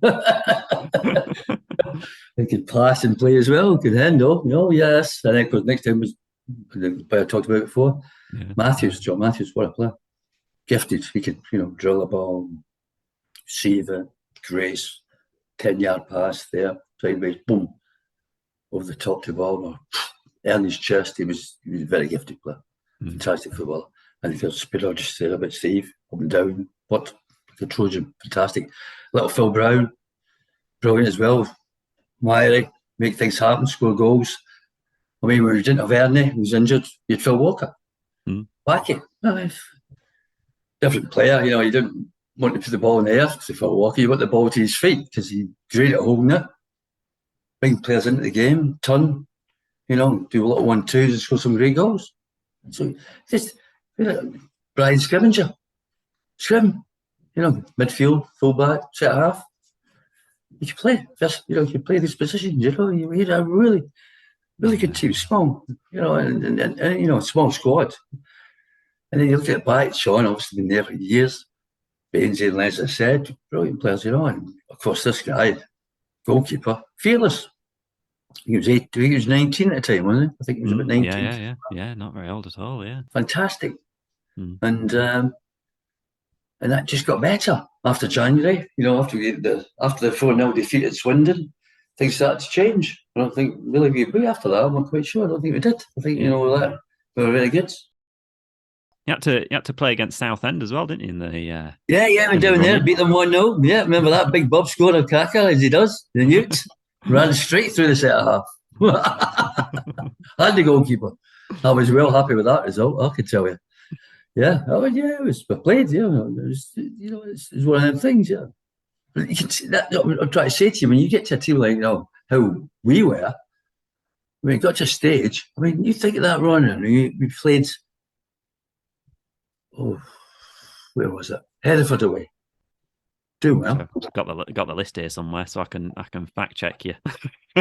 He could pass and play as well, could handle. Yes. And then, of course, next time was the player I talked about before, John Matthews, what a player. Gifted. He could, drill a ball, save it, grace, 10-yard pass there, sideways, boom, over the top to ball, or earn his chest. He was a very gifted player. Fantastic footballer. And if Spidder just said about Steve, up and down, what the Trojan, fantastic. Little Phil Brown, brilliant as well. Wiry, make things happen, score goals. I mean, when we didn't have Ernie, he was injured, you had Phil Walker. Wacky. Different player, you didn't want to put the ball in the air because Phil Walker, you want the ball to his feet because he's great at holding it. Bring players into the game, turn, do a lot of 1-2s and score some great goals. So just Brian Scrivenger, midfield, fullback, centre half. You can play you can play these positions. You had a really, really good team, small, and small squad. And then you look at it back, Sean obviously been there for years. Bainsy and Les, I said, brilliant players, and of course this guy, goalkeeper, fearless. He was 19 at the time, wasn't he? I think he was about 19. Yeah, not very old at all, yeah. Fantastic. And that just got better after January. After the 4-0 defeat at Swindon, things started to change. I don't think really we beat after that. I'm not quite sure. I don't think we did. I think we were very good. You had to play against Southend as well, didn't you? In the we're down there, beat them 1-0. Yeah, remember that big Bob scored a cracker as he does. The Newt ran straight through the centre half. And the goalkeeper. I was well happy with that result. I could tell you. Yeah, it was played. It was, it's one of them things. Yeah, but you can see that. I'm trying to say to you, when you get to a team like how we were, I mean, got to a stage. I mean, you think of that run, and we played. Oh, where was it? Hereford away. Doing well. I've got the list here somewhere, so I can fact check you.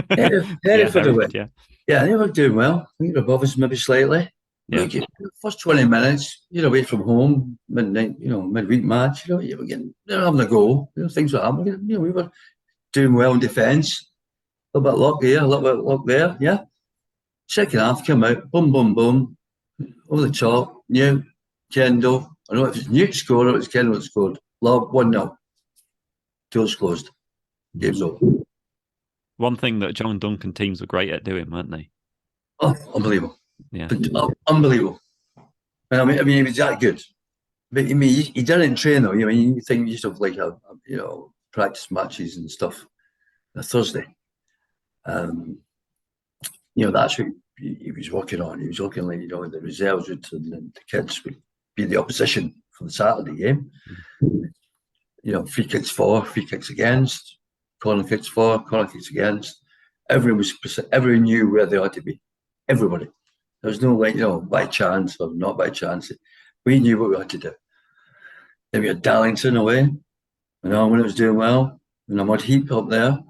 Hereford away. Yeah, they were doing well. I think they're above us maybe slightly. Yeah. First 20 minutes, away from home, midnight, midweek match, you were they're having a go. Things were happening. We were doing well in defence. A little bit of luck here, a little bit of luck there. Yeah. Second half came out, boom, boom, boom, over the top. Newt, Kendall. I don't know if it's Newt scored or it was Kendall that scored. Love 1-0. Doors closed. Game's over. One thing that John Duncan teams were great at doing, weren't they? Oh, unbelievable. Yeah. Unbelievable. And I mean, he was that good. But I mean, he did it in training though. You think you used to have like practice matches and stuff on a Thursday. That's what he was working on. He was working like, the reserves would, and the kids would be the opposition for the Saturday game. Free kicks for, free kicks against, corner kicks for, corner kicks against. Everyone knew where they ought to be. Everybody. There was no by chance or not by chance. We knew what we had to do. Then we had Darlington away. When it was doing well, and a mud heap up there,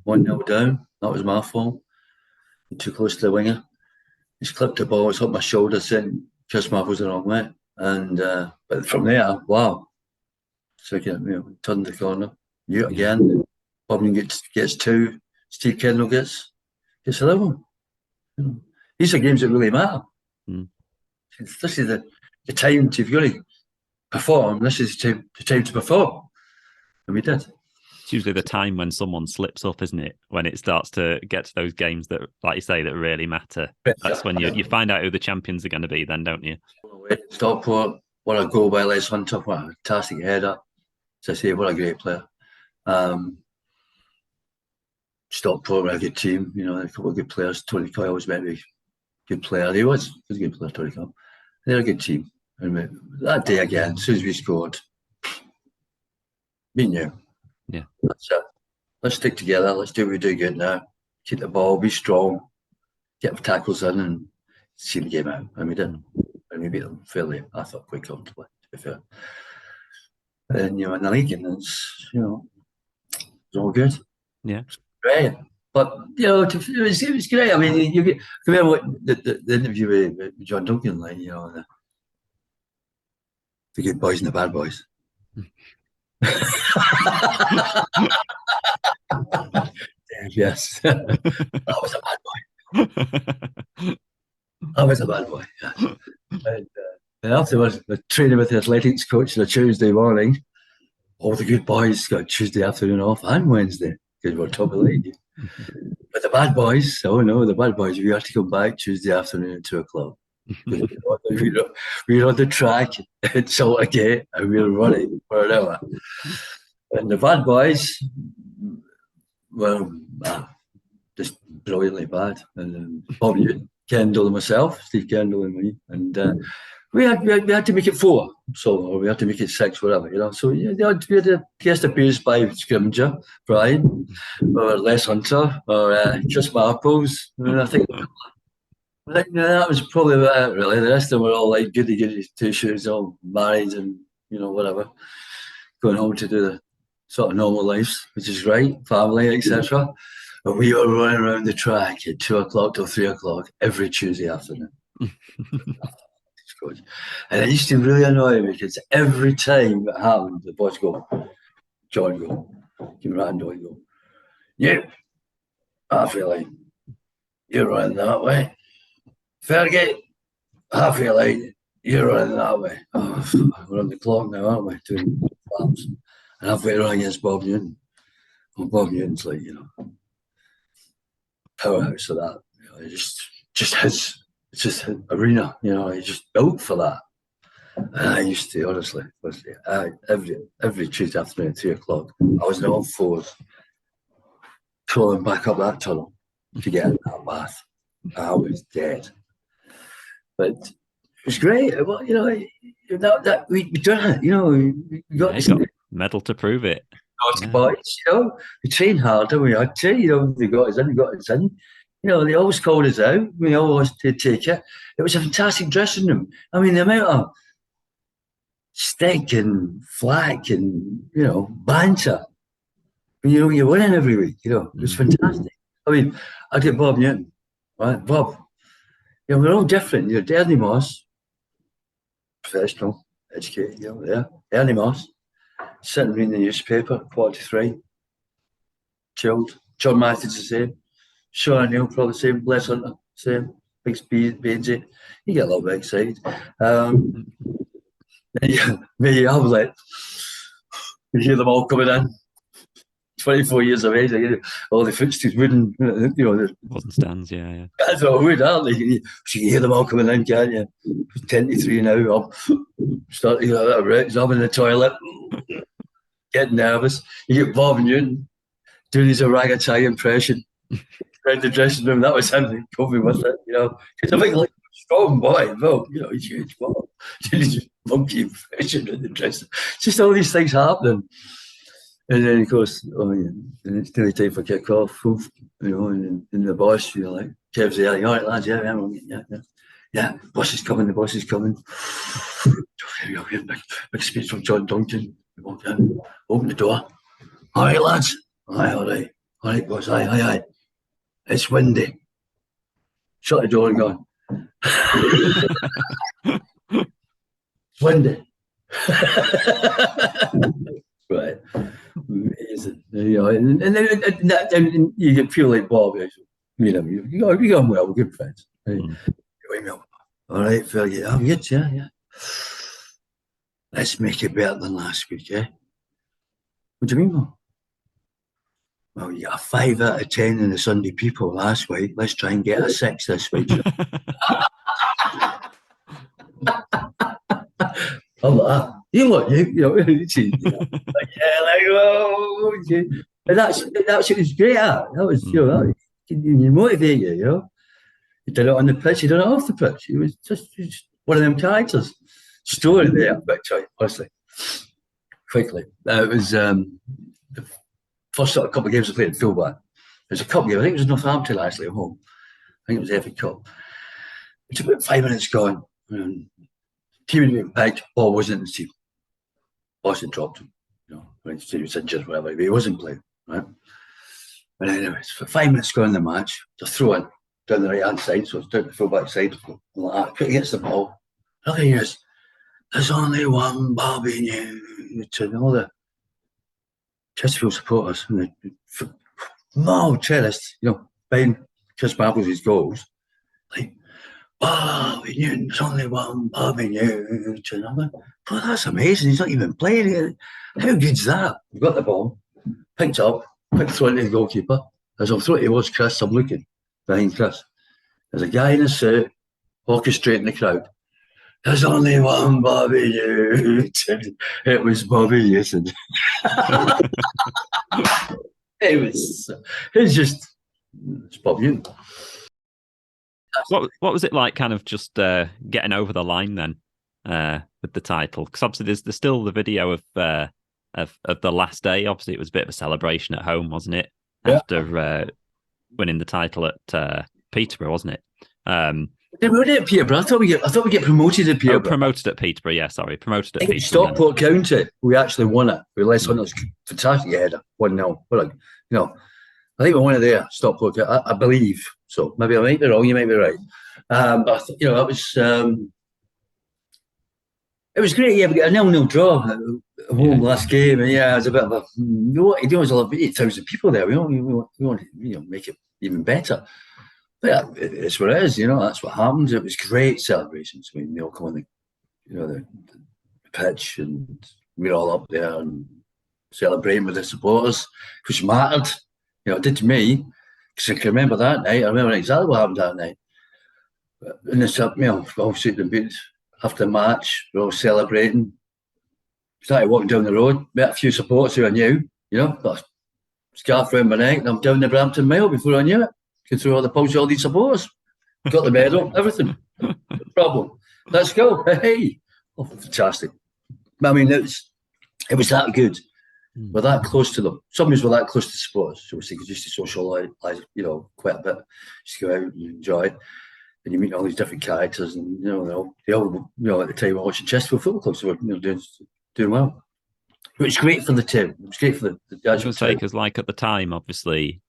1-0 down. That was my fault. Too close to the winger. He's clipped the ball, it's up my shoulder, saying Chris Mark was the wrong way. And but from there, wow. So again, turned the corner. You again. Bobman gets 2. Steve Kendall gets 11. These are games that really matter. This is the time to, if you're going to perform, this is the time to perform. And we did. It's usually the time when someone slips up, isn't it? When it starts to get to those games that, like you say, that really matter. That's when you find out who the champions are going to be then, don't you? Stockport, what a goal by Les Hunter, what a fantastic header. As I say, what a great player. Stockport were a good team, a couple of good players. Tony Coyle was meant to be a good player. He was a good player, Tony Coyle. They're a good team. And that day again, as soon as we scored, we knew. Yeah. That's it. Let's stick together. Let's do what we do good now. Keep the ball, be strong, get the tackles in and see the game out. And we did. And we beat them fairly, I thought, quite comfortably, to be fair. And in the league, and it's, was all good. Yeah. Great. But, it was great. I mean, you remember what the interview with John Duncan, like, the good boys and the bad boys. Yes. I was a bad boy. I was a bad boy, yes. And afterwards, we're training with the athletics coach on a Tuesday morning. All the good boys got Tuesday afternoon off and Wednesday because we're top of the league. But the bad boys, the bad boys, we had to come back Tuesday afternoon at 2:00. We were on the track at Saltergate and we were running for an hour. And the bad boys were just brilliantly bad. And Bob Newton, Kendall and myself, Steve Kendall and me. And we had to make it 4, or we had to make it 6, whatever, So we had a guest appearance by Scrimger, Brian, or Les Hunter, or Chris Marples. I think that was probably about it, really. The rest of them were all like goody two-shoes, all married and, whatever, going home to do the sort of normal lives, which is great, family, etc. And we were running around the track at 2:00 till 3:00 every Tuesday afternoon. And it used to really annoy me because every time it happened, the boys John give Randall and go, half your line, you're running that way. Fergie, half your line, you're running that way. We're on the clock now, aren't we? Doing laps. And halfway run against Bob Newton. Well, Bob Newton's like, powerhouse of that. Just his arena, he's just built for that. And I used to, honestly, every Tuesday afternoon at 3:00, I was on all fours, crawling back up that tunnel to get in that bath. I was dead. But it was great. Well, that we done it. We got got medal to prove it. Boys, we trained harder. We had to. They got us in. They always called us out. We always did take it. It was a fantastic dressing room. I mean, the amount of stick and flack and, banter. You're winning every week, it was fantastic. I mean, I get Bob Newton, right? Bob, we're all different. Ernie Moss, professional, educated, Ernie Moss, sitting reading the newspaper, 43, chilled. John Matthews the same. Sean O'Neill, probably the same. Les Hunter, same. Big speed, Bainsy. You get a little bit excited. Me, I was like, you hear them all coming in. 24 years of age, all the footstools wooden, Wasn't stands, yeah. That's all wood, aren't they? You hear them all coming in, can't you? 10 to 3 now. I'm starting to get a bit of rich. I'm in the toilet, getting nervous. You get Bob Newton doing his orangutan impression around the dressing room. That was him coming with it, Because I'm like strong boy, Bob, he's huge, Bob. Doing his monkey impression in the dressing room. Just all these things happening. And then, of course, and it's nearly time for kick-off, and the boss, like, Kev's there, all right, lads, yeah, boss is coming, big speech from John Duncan. We walk in, open the door. All right, lads. All right, boss, aye. It's windy. Shut the door and go. It's windy. Right. Amazing. And then you get feel like Bob. You go well, we're good friends. All right, Fergie. I'm good, yeah. Let's make it better than last week, eh? What do you mean, Bob? Well, you got a 5 out of 10 in the Sunday People last week. Let's try and get a 6 this week. I'm like, and that's it was great. That was, you motivate you, You did it on the pitch, you did it off the pitch. It was just one of them characters. Story there, but honestly, quickly. It was the first sort of couple of games I played in fullback. It was a cup game. I think it was Northampton actually at home. I think it was the FA Cup. It's about 5 minutes gone. Team had been picked. Ball wasn't in the team. Boston dropped him. When he was injured, whatever. But he wasn't playing. right? And anyways, for 5 minutes going in the match, just throw in down the right hand side, so it's down the full back side, like that, quick against the ball. Look at this. There's only one Bobby Newton. All the Chesterfield supporters and the mild cellist, behind Chris Babbles' goals, like, Bobby Newton's only one Bobby Newton. I'm like, oh, that's amazing. He's not even playing it. How good's that? We've got the ball, picked up, quick throw into the goalkeeper. As I'm throwing towards Chris, I'm looking behind Chris. There's a guy in a suit orchestrating the crowd. There's only one Bobby Newton. It was Bobby Newton. It's Bob Newton. What was it like, kind of just getting over the line then with the title? Because obviously there's still the video of the last day. Obviously it was a bit of a celebration at home, wasn't it? After winning the title at Peterborough, wasn't it? We won it at Peterborough. I thought we get promoted at Peterborough. Promoted at Peterborough, yeah, sorry. Promoted at Peterborough. Stockport County, we actually won it. We let someone else fantastic header, 1-0. We're like, I think we won it there, Stockport County, I believe. So maybe I might be wrong, you might be right. But it was great. Yeah, we got a 0-0 draw at home last game, and it was a bit of a. It was 8,000 people there. We want to make it even better. But it's what it is, that's what happens. It was great celebrations. I mean, they all come on the pitch, and we're all up there and celebrating with the supporters, which mattered. It did to me, because I can remember that night. I remember exactly what happened that night. And it's up, all sitting in bed after the match, we're all celebrating. Started walking down the road, met a few supporters who I knew, got a scarf around my neck, and I'm down the Brampton Mile before I knew it. Going through all the pubs, all these supporters. Got the medal, everything. No problem. Let's go. Hey. Oh, fantastic. I mean, it was that good. We're that close to them. Some of us were that close to supporters. So we could just to socialise, quite a bit. Just go out and enjoy it. And you meet all these different characters, and they all at the time were watching Chesterfield Football Club, so we're doing well. It was great for the team. It was great for the actual team. Because at the time, obviously,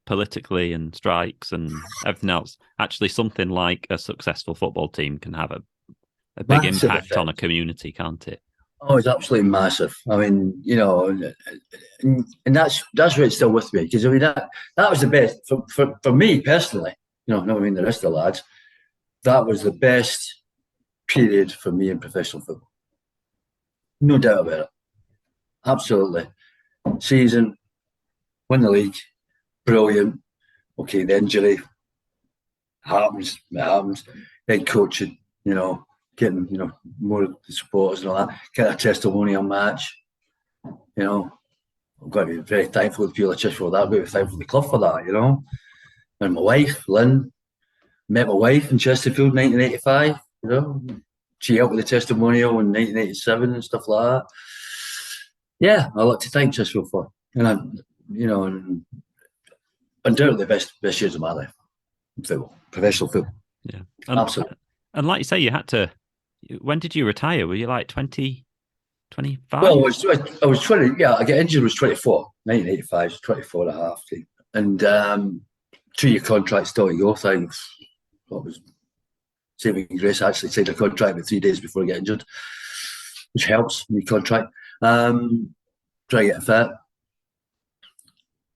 politically and strikes and everything else, actually something like a successful football team can have a big massive impact effect on a community, can't it? Oh, it's absolutely massive. I mean, and that's where it's still with me, because I mean that was the best for me personally. The rest of the lads, that was the best period for me in professional football. No doubt about it. Absolutely. Season, win the league, brilliant. Okay, the injury happens. It happens. Then coaching, getting more of the supporters and all that. Get a testimonial match. I'm going to be very thankful to people at Chesterfield for that. Very thankful to the club for that. And my wife, Lynn, met my wife in Chesterfield in 1985. She helped with the testimonial in 1987 and stuff like that. Yeah, I like to thank Chesterfield for, and undoubtedly the best years of my life. Football, professional football. Yeah, absolutely. And like you say, you had to. When did you retire? Were you like 20, 25? Well, I was 20. Yeah, I got injured. I was 24. 1985, 24 and a half. And 2-year contract still to go. So what was saving grace? I actually signed a contract with 3 days before I get injured, which helps me contract. Try to get fit.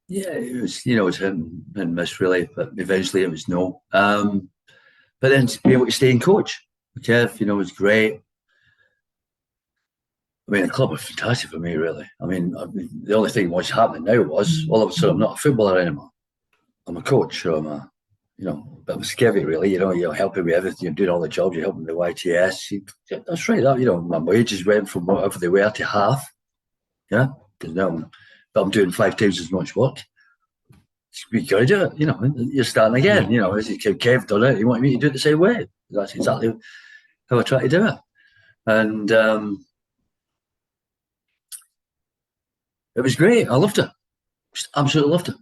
Yeah, it was it was hit and miss really, but eventually it was no. But then to be able to stay in coach, Kev, was great. I mean, the club was fantastic for me, really. I mean, the only thing what's happening now was all of a sudden I'm not a footballer anymore. I'm a coach, so I'm a bit of a skivvy, really. You're helping with everything. You're doing all the jobs. You're helping the YTS. That's right. My wages went from whatever they were to half. Yeah, because now I'm doing 5 times as much work. You got to do it. You're starting again. As Kev done it, he wanted me to do it the same way. That's exactly how I try to do it. And it was great. I loved it. Just absolutely loved it.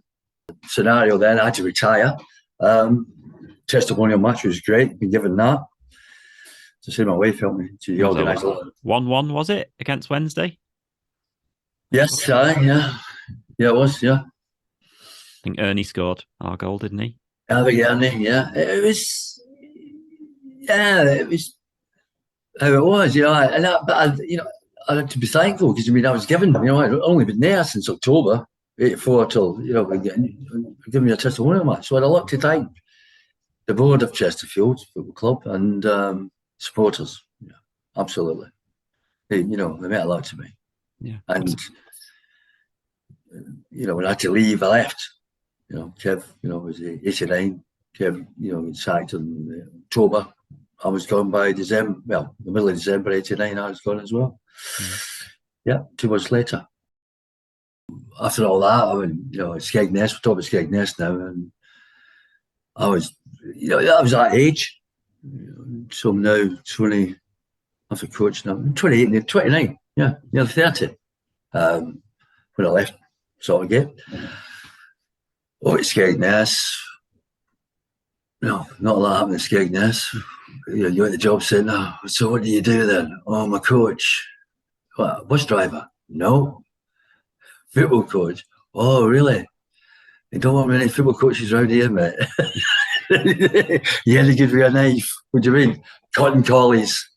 Scenario then, I had to retire. Testimonial match was great. Been given that. To see my wife help me. She organised a lot. 1-1 was it against Wednesday? Yes, yeah. Yeah, it was. Yeah, I think Ernie scored our goal, didn't he? I think Ernie. Yeah, it was. Yeah, it was how it was. I had to be thankful because I was given. I'd only been there since October '84 till giving me a testimonial match. So I had a lot to thank the board of Chesterfield Football Club and supporters. Yeah, absolutely. They meant a lot to me. Yeah. And when I had to leave, I left. Kev, was 89. Kev, sacked in October. I was gone by December. Well, the middle of December '89, I was gone as well. Mm. Yeah, 2 months later. After all that, I went, Skegness. We're talking about Skegness now, and I was, I was that age. So I'm now 20. After coach now, I'm 28, 29. Yeah, nearly 30. When I left Saltgate. Oh, it's Skegness. No, not a lot happened in Skegness. You're at the job centre. So what do you do then? Oh, I'm a coach. What, bus driver? No. Football coach? Oh, really? You don't want many football coaches around here, mate. You had to give me a knife. What do you mean? Cotton collies.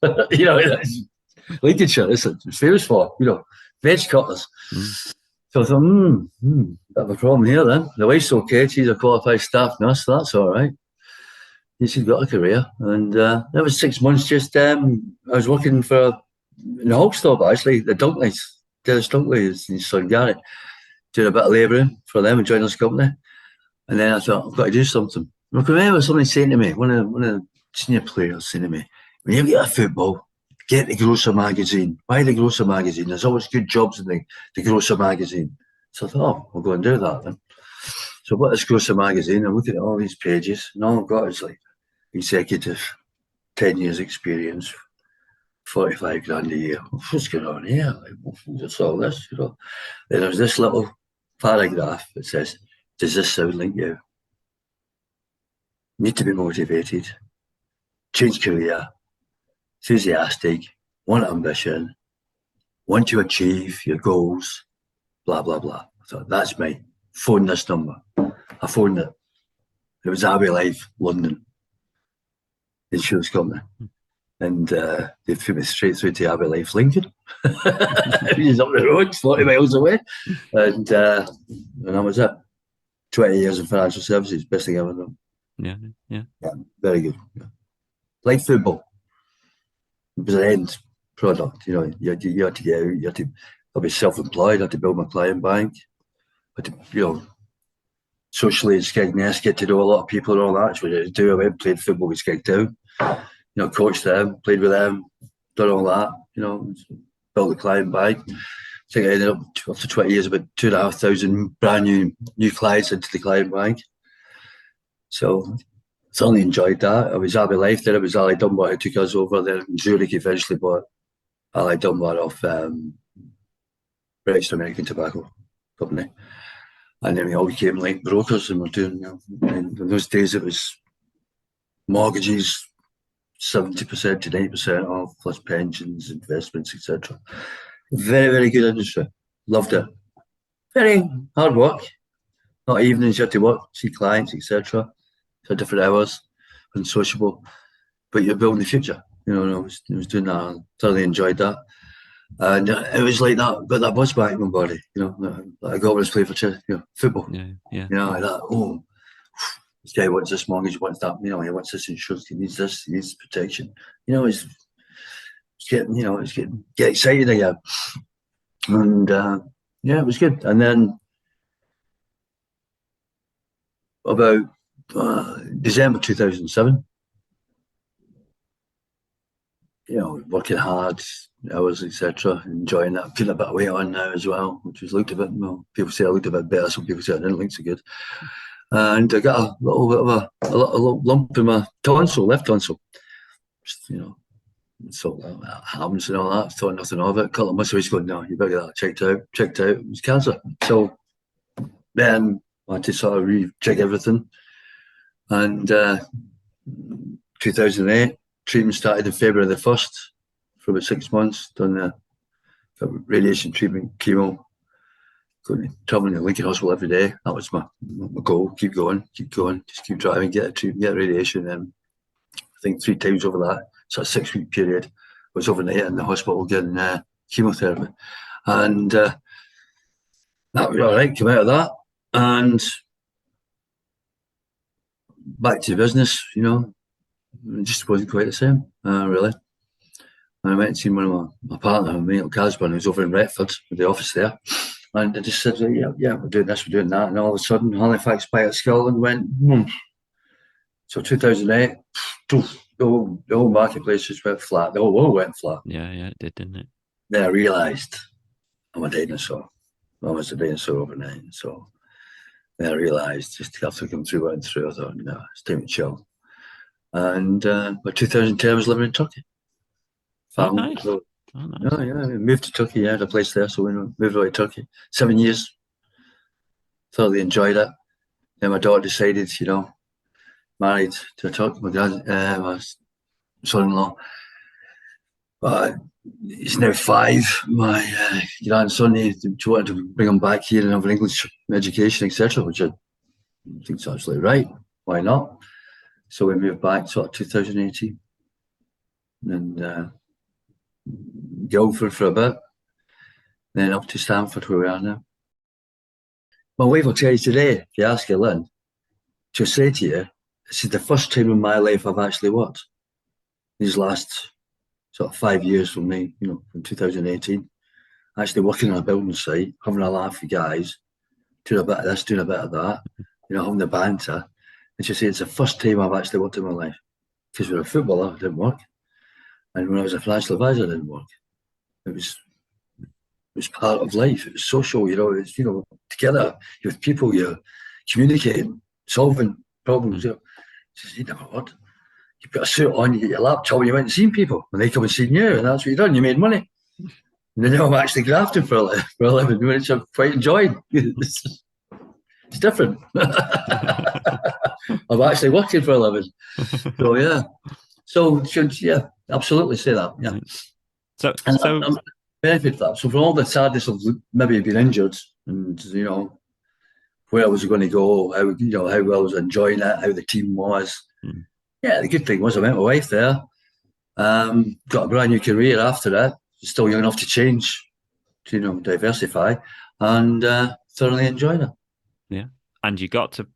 Lincolnshire, it's famous for, veg cutters. Mm. So I thought, bit of a problem here then. The wife's okay. She's a qualified staff nurse. So that's all right. She's got a career. And that was 6 months just, I was working in the Hull stop, actually, the Dunkley's. Dennis Dunkley is his son Gary. Doing a bit of labouring for them and joiner's company. And then I thought, I've got to do something. I can remember somebody saying to me, one of the senior players saying to me, when you get a football, get the Grocer magazine. Buy the Grocer magazine. There's always good jobs in the Grocer magazine. So I thought, I'll go and do that then. So I bought this Grocer magazine. I'm looking at all these pages, and all I've got is like executive, 10 years experience, 45 grand a year. What's going on here? What's all this? Then there's this little paragraph that says, does this sound like you? Need to be motivated, change career, enthusiastic, want ambition, want to achieve your goals, blah, blah, blah. I thought, that's me. Phone this number. I phoned it. It was Abbey Life, London, insurance company. And they put me straight through to Abbey Life, Lincoln. He's up the road, 40 miles away. And that was it. 20 years in financial services, best thing I've ever done. Yeah, very good. Yeah. Like football. It was an end product, you had to get out, I'd be self-employed, I had to build my client bank, I had to, socially in Skegness, get to know a lot of people and all that. That's what I do. I went and played football with Skegtown, coached them, played with them, done all that, built the client bank. I think I ended up, after 20 years, about 2,500 brand new clients into the client bank. So I thoroughly enjoyed that. I was Abbey Life there. It was Ali Dunbar who took us over there. Zurich eventually bought Ali Dunbar off British American Tobacco Company. And then we all became like brokers and we're doing, in those days it was mortgages, 70% to 90% off, plus pensions, investments, etc. Very, very good industry. Loved it. Very hard work. Not evenings, you had to work, see clients, etc. For different hours, unsociable. But you're building the future. I was doing that. I thoroughly enjoyed that. And it was like that, got that buzz back in my body, I got when I was playing for football. Yeah. Like that, this guy wants this mortgage, he wants that, he wants this insurance, he needs this, he needs protection. It's getting excited again. And it was good. And then about December 2007, working hard, hours, etc., enjoying that, putting a bit of weight on now as well, which was looked a bit, people say I looked a bit better, some people say I didn't look so good. And I got a little bit of a little lump in my tonsil, left tonsil. Just, so that happens and all that. Thought nothing of it. A couple of months away, going, no, you better get that checked out. Checked out, it was cancer. So then I had to sort of recheck everything. And 2008, treatment started in February the 1st for about 6 months. Done the radiation treatment, chemo. travelling to Lincoln Hospital every day. That was my goal. Keep going, just keep driving, get a treatment, get radiation. And I think 3 times over that, so a 6-week period, I was overnight in the hospital getting chemotherapy. And that was all right, came out of that. And back to business, you know, it just wasn't quite the same, really. And I went and seen one of my partner, my mate, Casban, who's over in Retford, with the office there. And I just said, yeah, we're doing this, we're doing that. And all of a sudden, Halifax by Scotland went, So 2008, the whole marketplace just went flat. The whole world went flat. Yeah, it did, didn't it? Then I realised I'm a dinosaur. I was a dinosaur overnight. So then I realised just after I come through what I went through, I thought, no, it's time to chill. And by 2010, I was living in Turkey. Oh, nice. So, nice. Oh, yeah, we moved to Turkey. Yeah, had a place there, so we moved away to Turkey. 7 years. Thoroughly enjoyed it. Then my daughter decided, you know, married to a Turk, my son-in-law. He's now 5. My grandson, he wanted to bring him back here and have an English education, etc., which I think is absolutely right. Why not? So we moved back sort of 2018. And Guildford for a bit, then up to Stamford where we are now. My wife will tell you today, if you ask her, Lynn, she'll say to you, this is the first time in my life I've actually worked. These last sort of 5 years from me, you know, from 2018, actually working on a building site, having a laugh with guys, doing a bit of this, doing a bit of that, you know, having the banter. And she'll say, it's the first time I've actually worked in my life. Because when I was a footballer, it didn't work. And when I was a financial advisor, it didn't work. It was part of life. It was social, you know. It's, you know, together with people, you're communicating, solving problems. You know, you never worked. You put a suit on, you get your laptop, and you went and seen people. When they come and seen you, and that's what you done. You made money. And now I'm actually grafting for a living, which I've quite enjoyed. It's different. I'm actually working for a living. So yeah. So yeah, absolutely say that. Yeah. So I'm benefit for that. So for all the sadness of maybe being injured and, you know, where I was going to go, how, you know, how I was enjoying it, how the team was. Yeah, the good thing was I met my wife there. Got a brand new career after that. Still young enough to change, to, you know, diversify, and thoroughly enjoyed it. Yeah, and you got to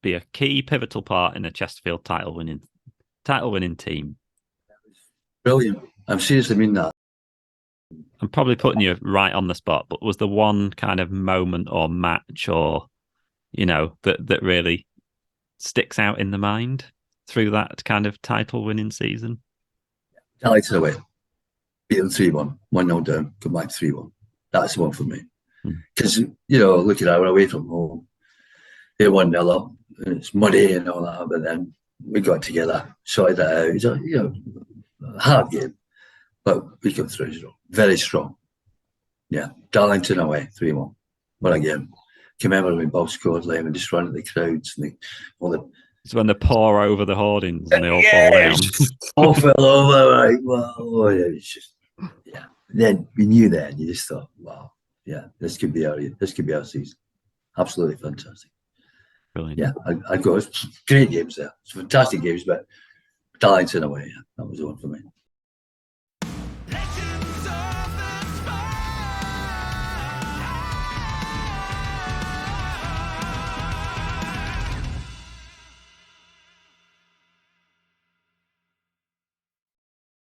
be a key pivotal part in a Chesterfield title winning team. Brilliant. I'm seriously mean that. I'm probably putting you right on the spot, but was there one kind of moment or match or, you know, that really sticks out in the mind through that kind of title winning season? Darlington away. Beat them 3-1, 1-0 down, come back 3-1. That's the one for me. Because, you know, looking at it, we're away from home. They're 1-0 up, and it's muddy and all that, but then we got together, sorted that out. It's a, you know, hard game, but we come through, you know, very strong. Yeah, Darlington away, 3-1. What a game. Can remember when Bob scored, like, and just run at the crowds and all the. It's when they pour over the hoardings and they all fall down. All fell over, like, well, it's just, yeah. Then we knew then, you just thought, wow, yeah, this could be our season. Absolutely fantastic. Brilliant. Yeah, I'd go. Great games there. It's fantastic games, but Darlington away, yeah, that was the one for me.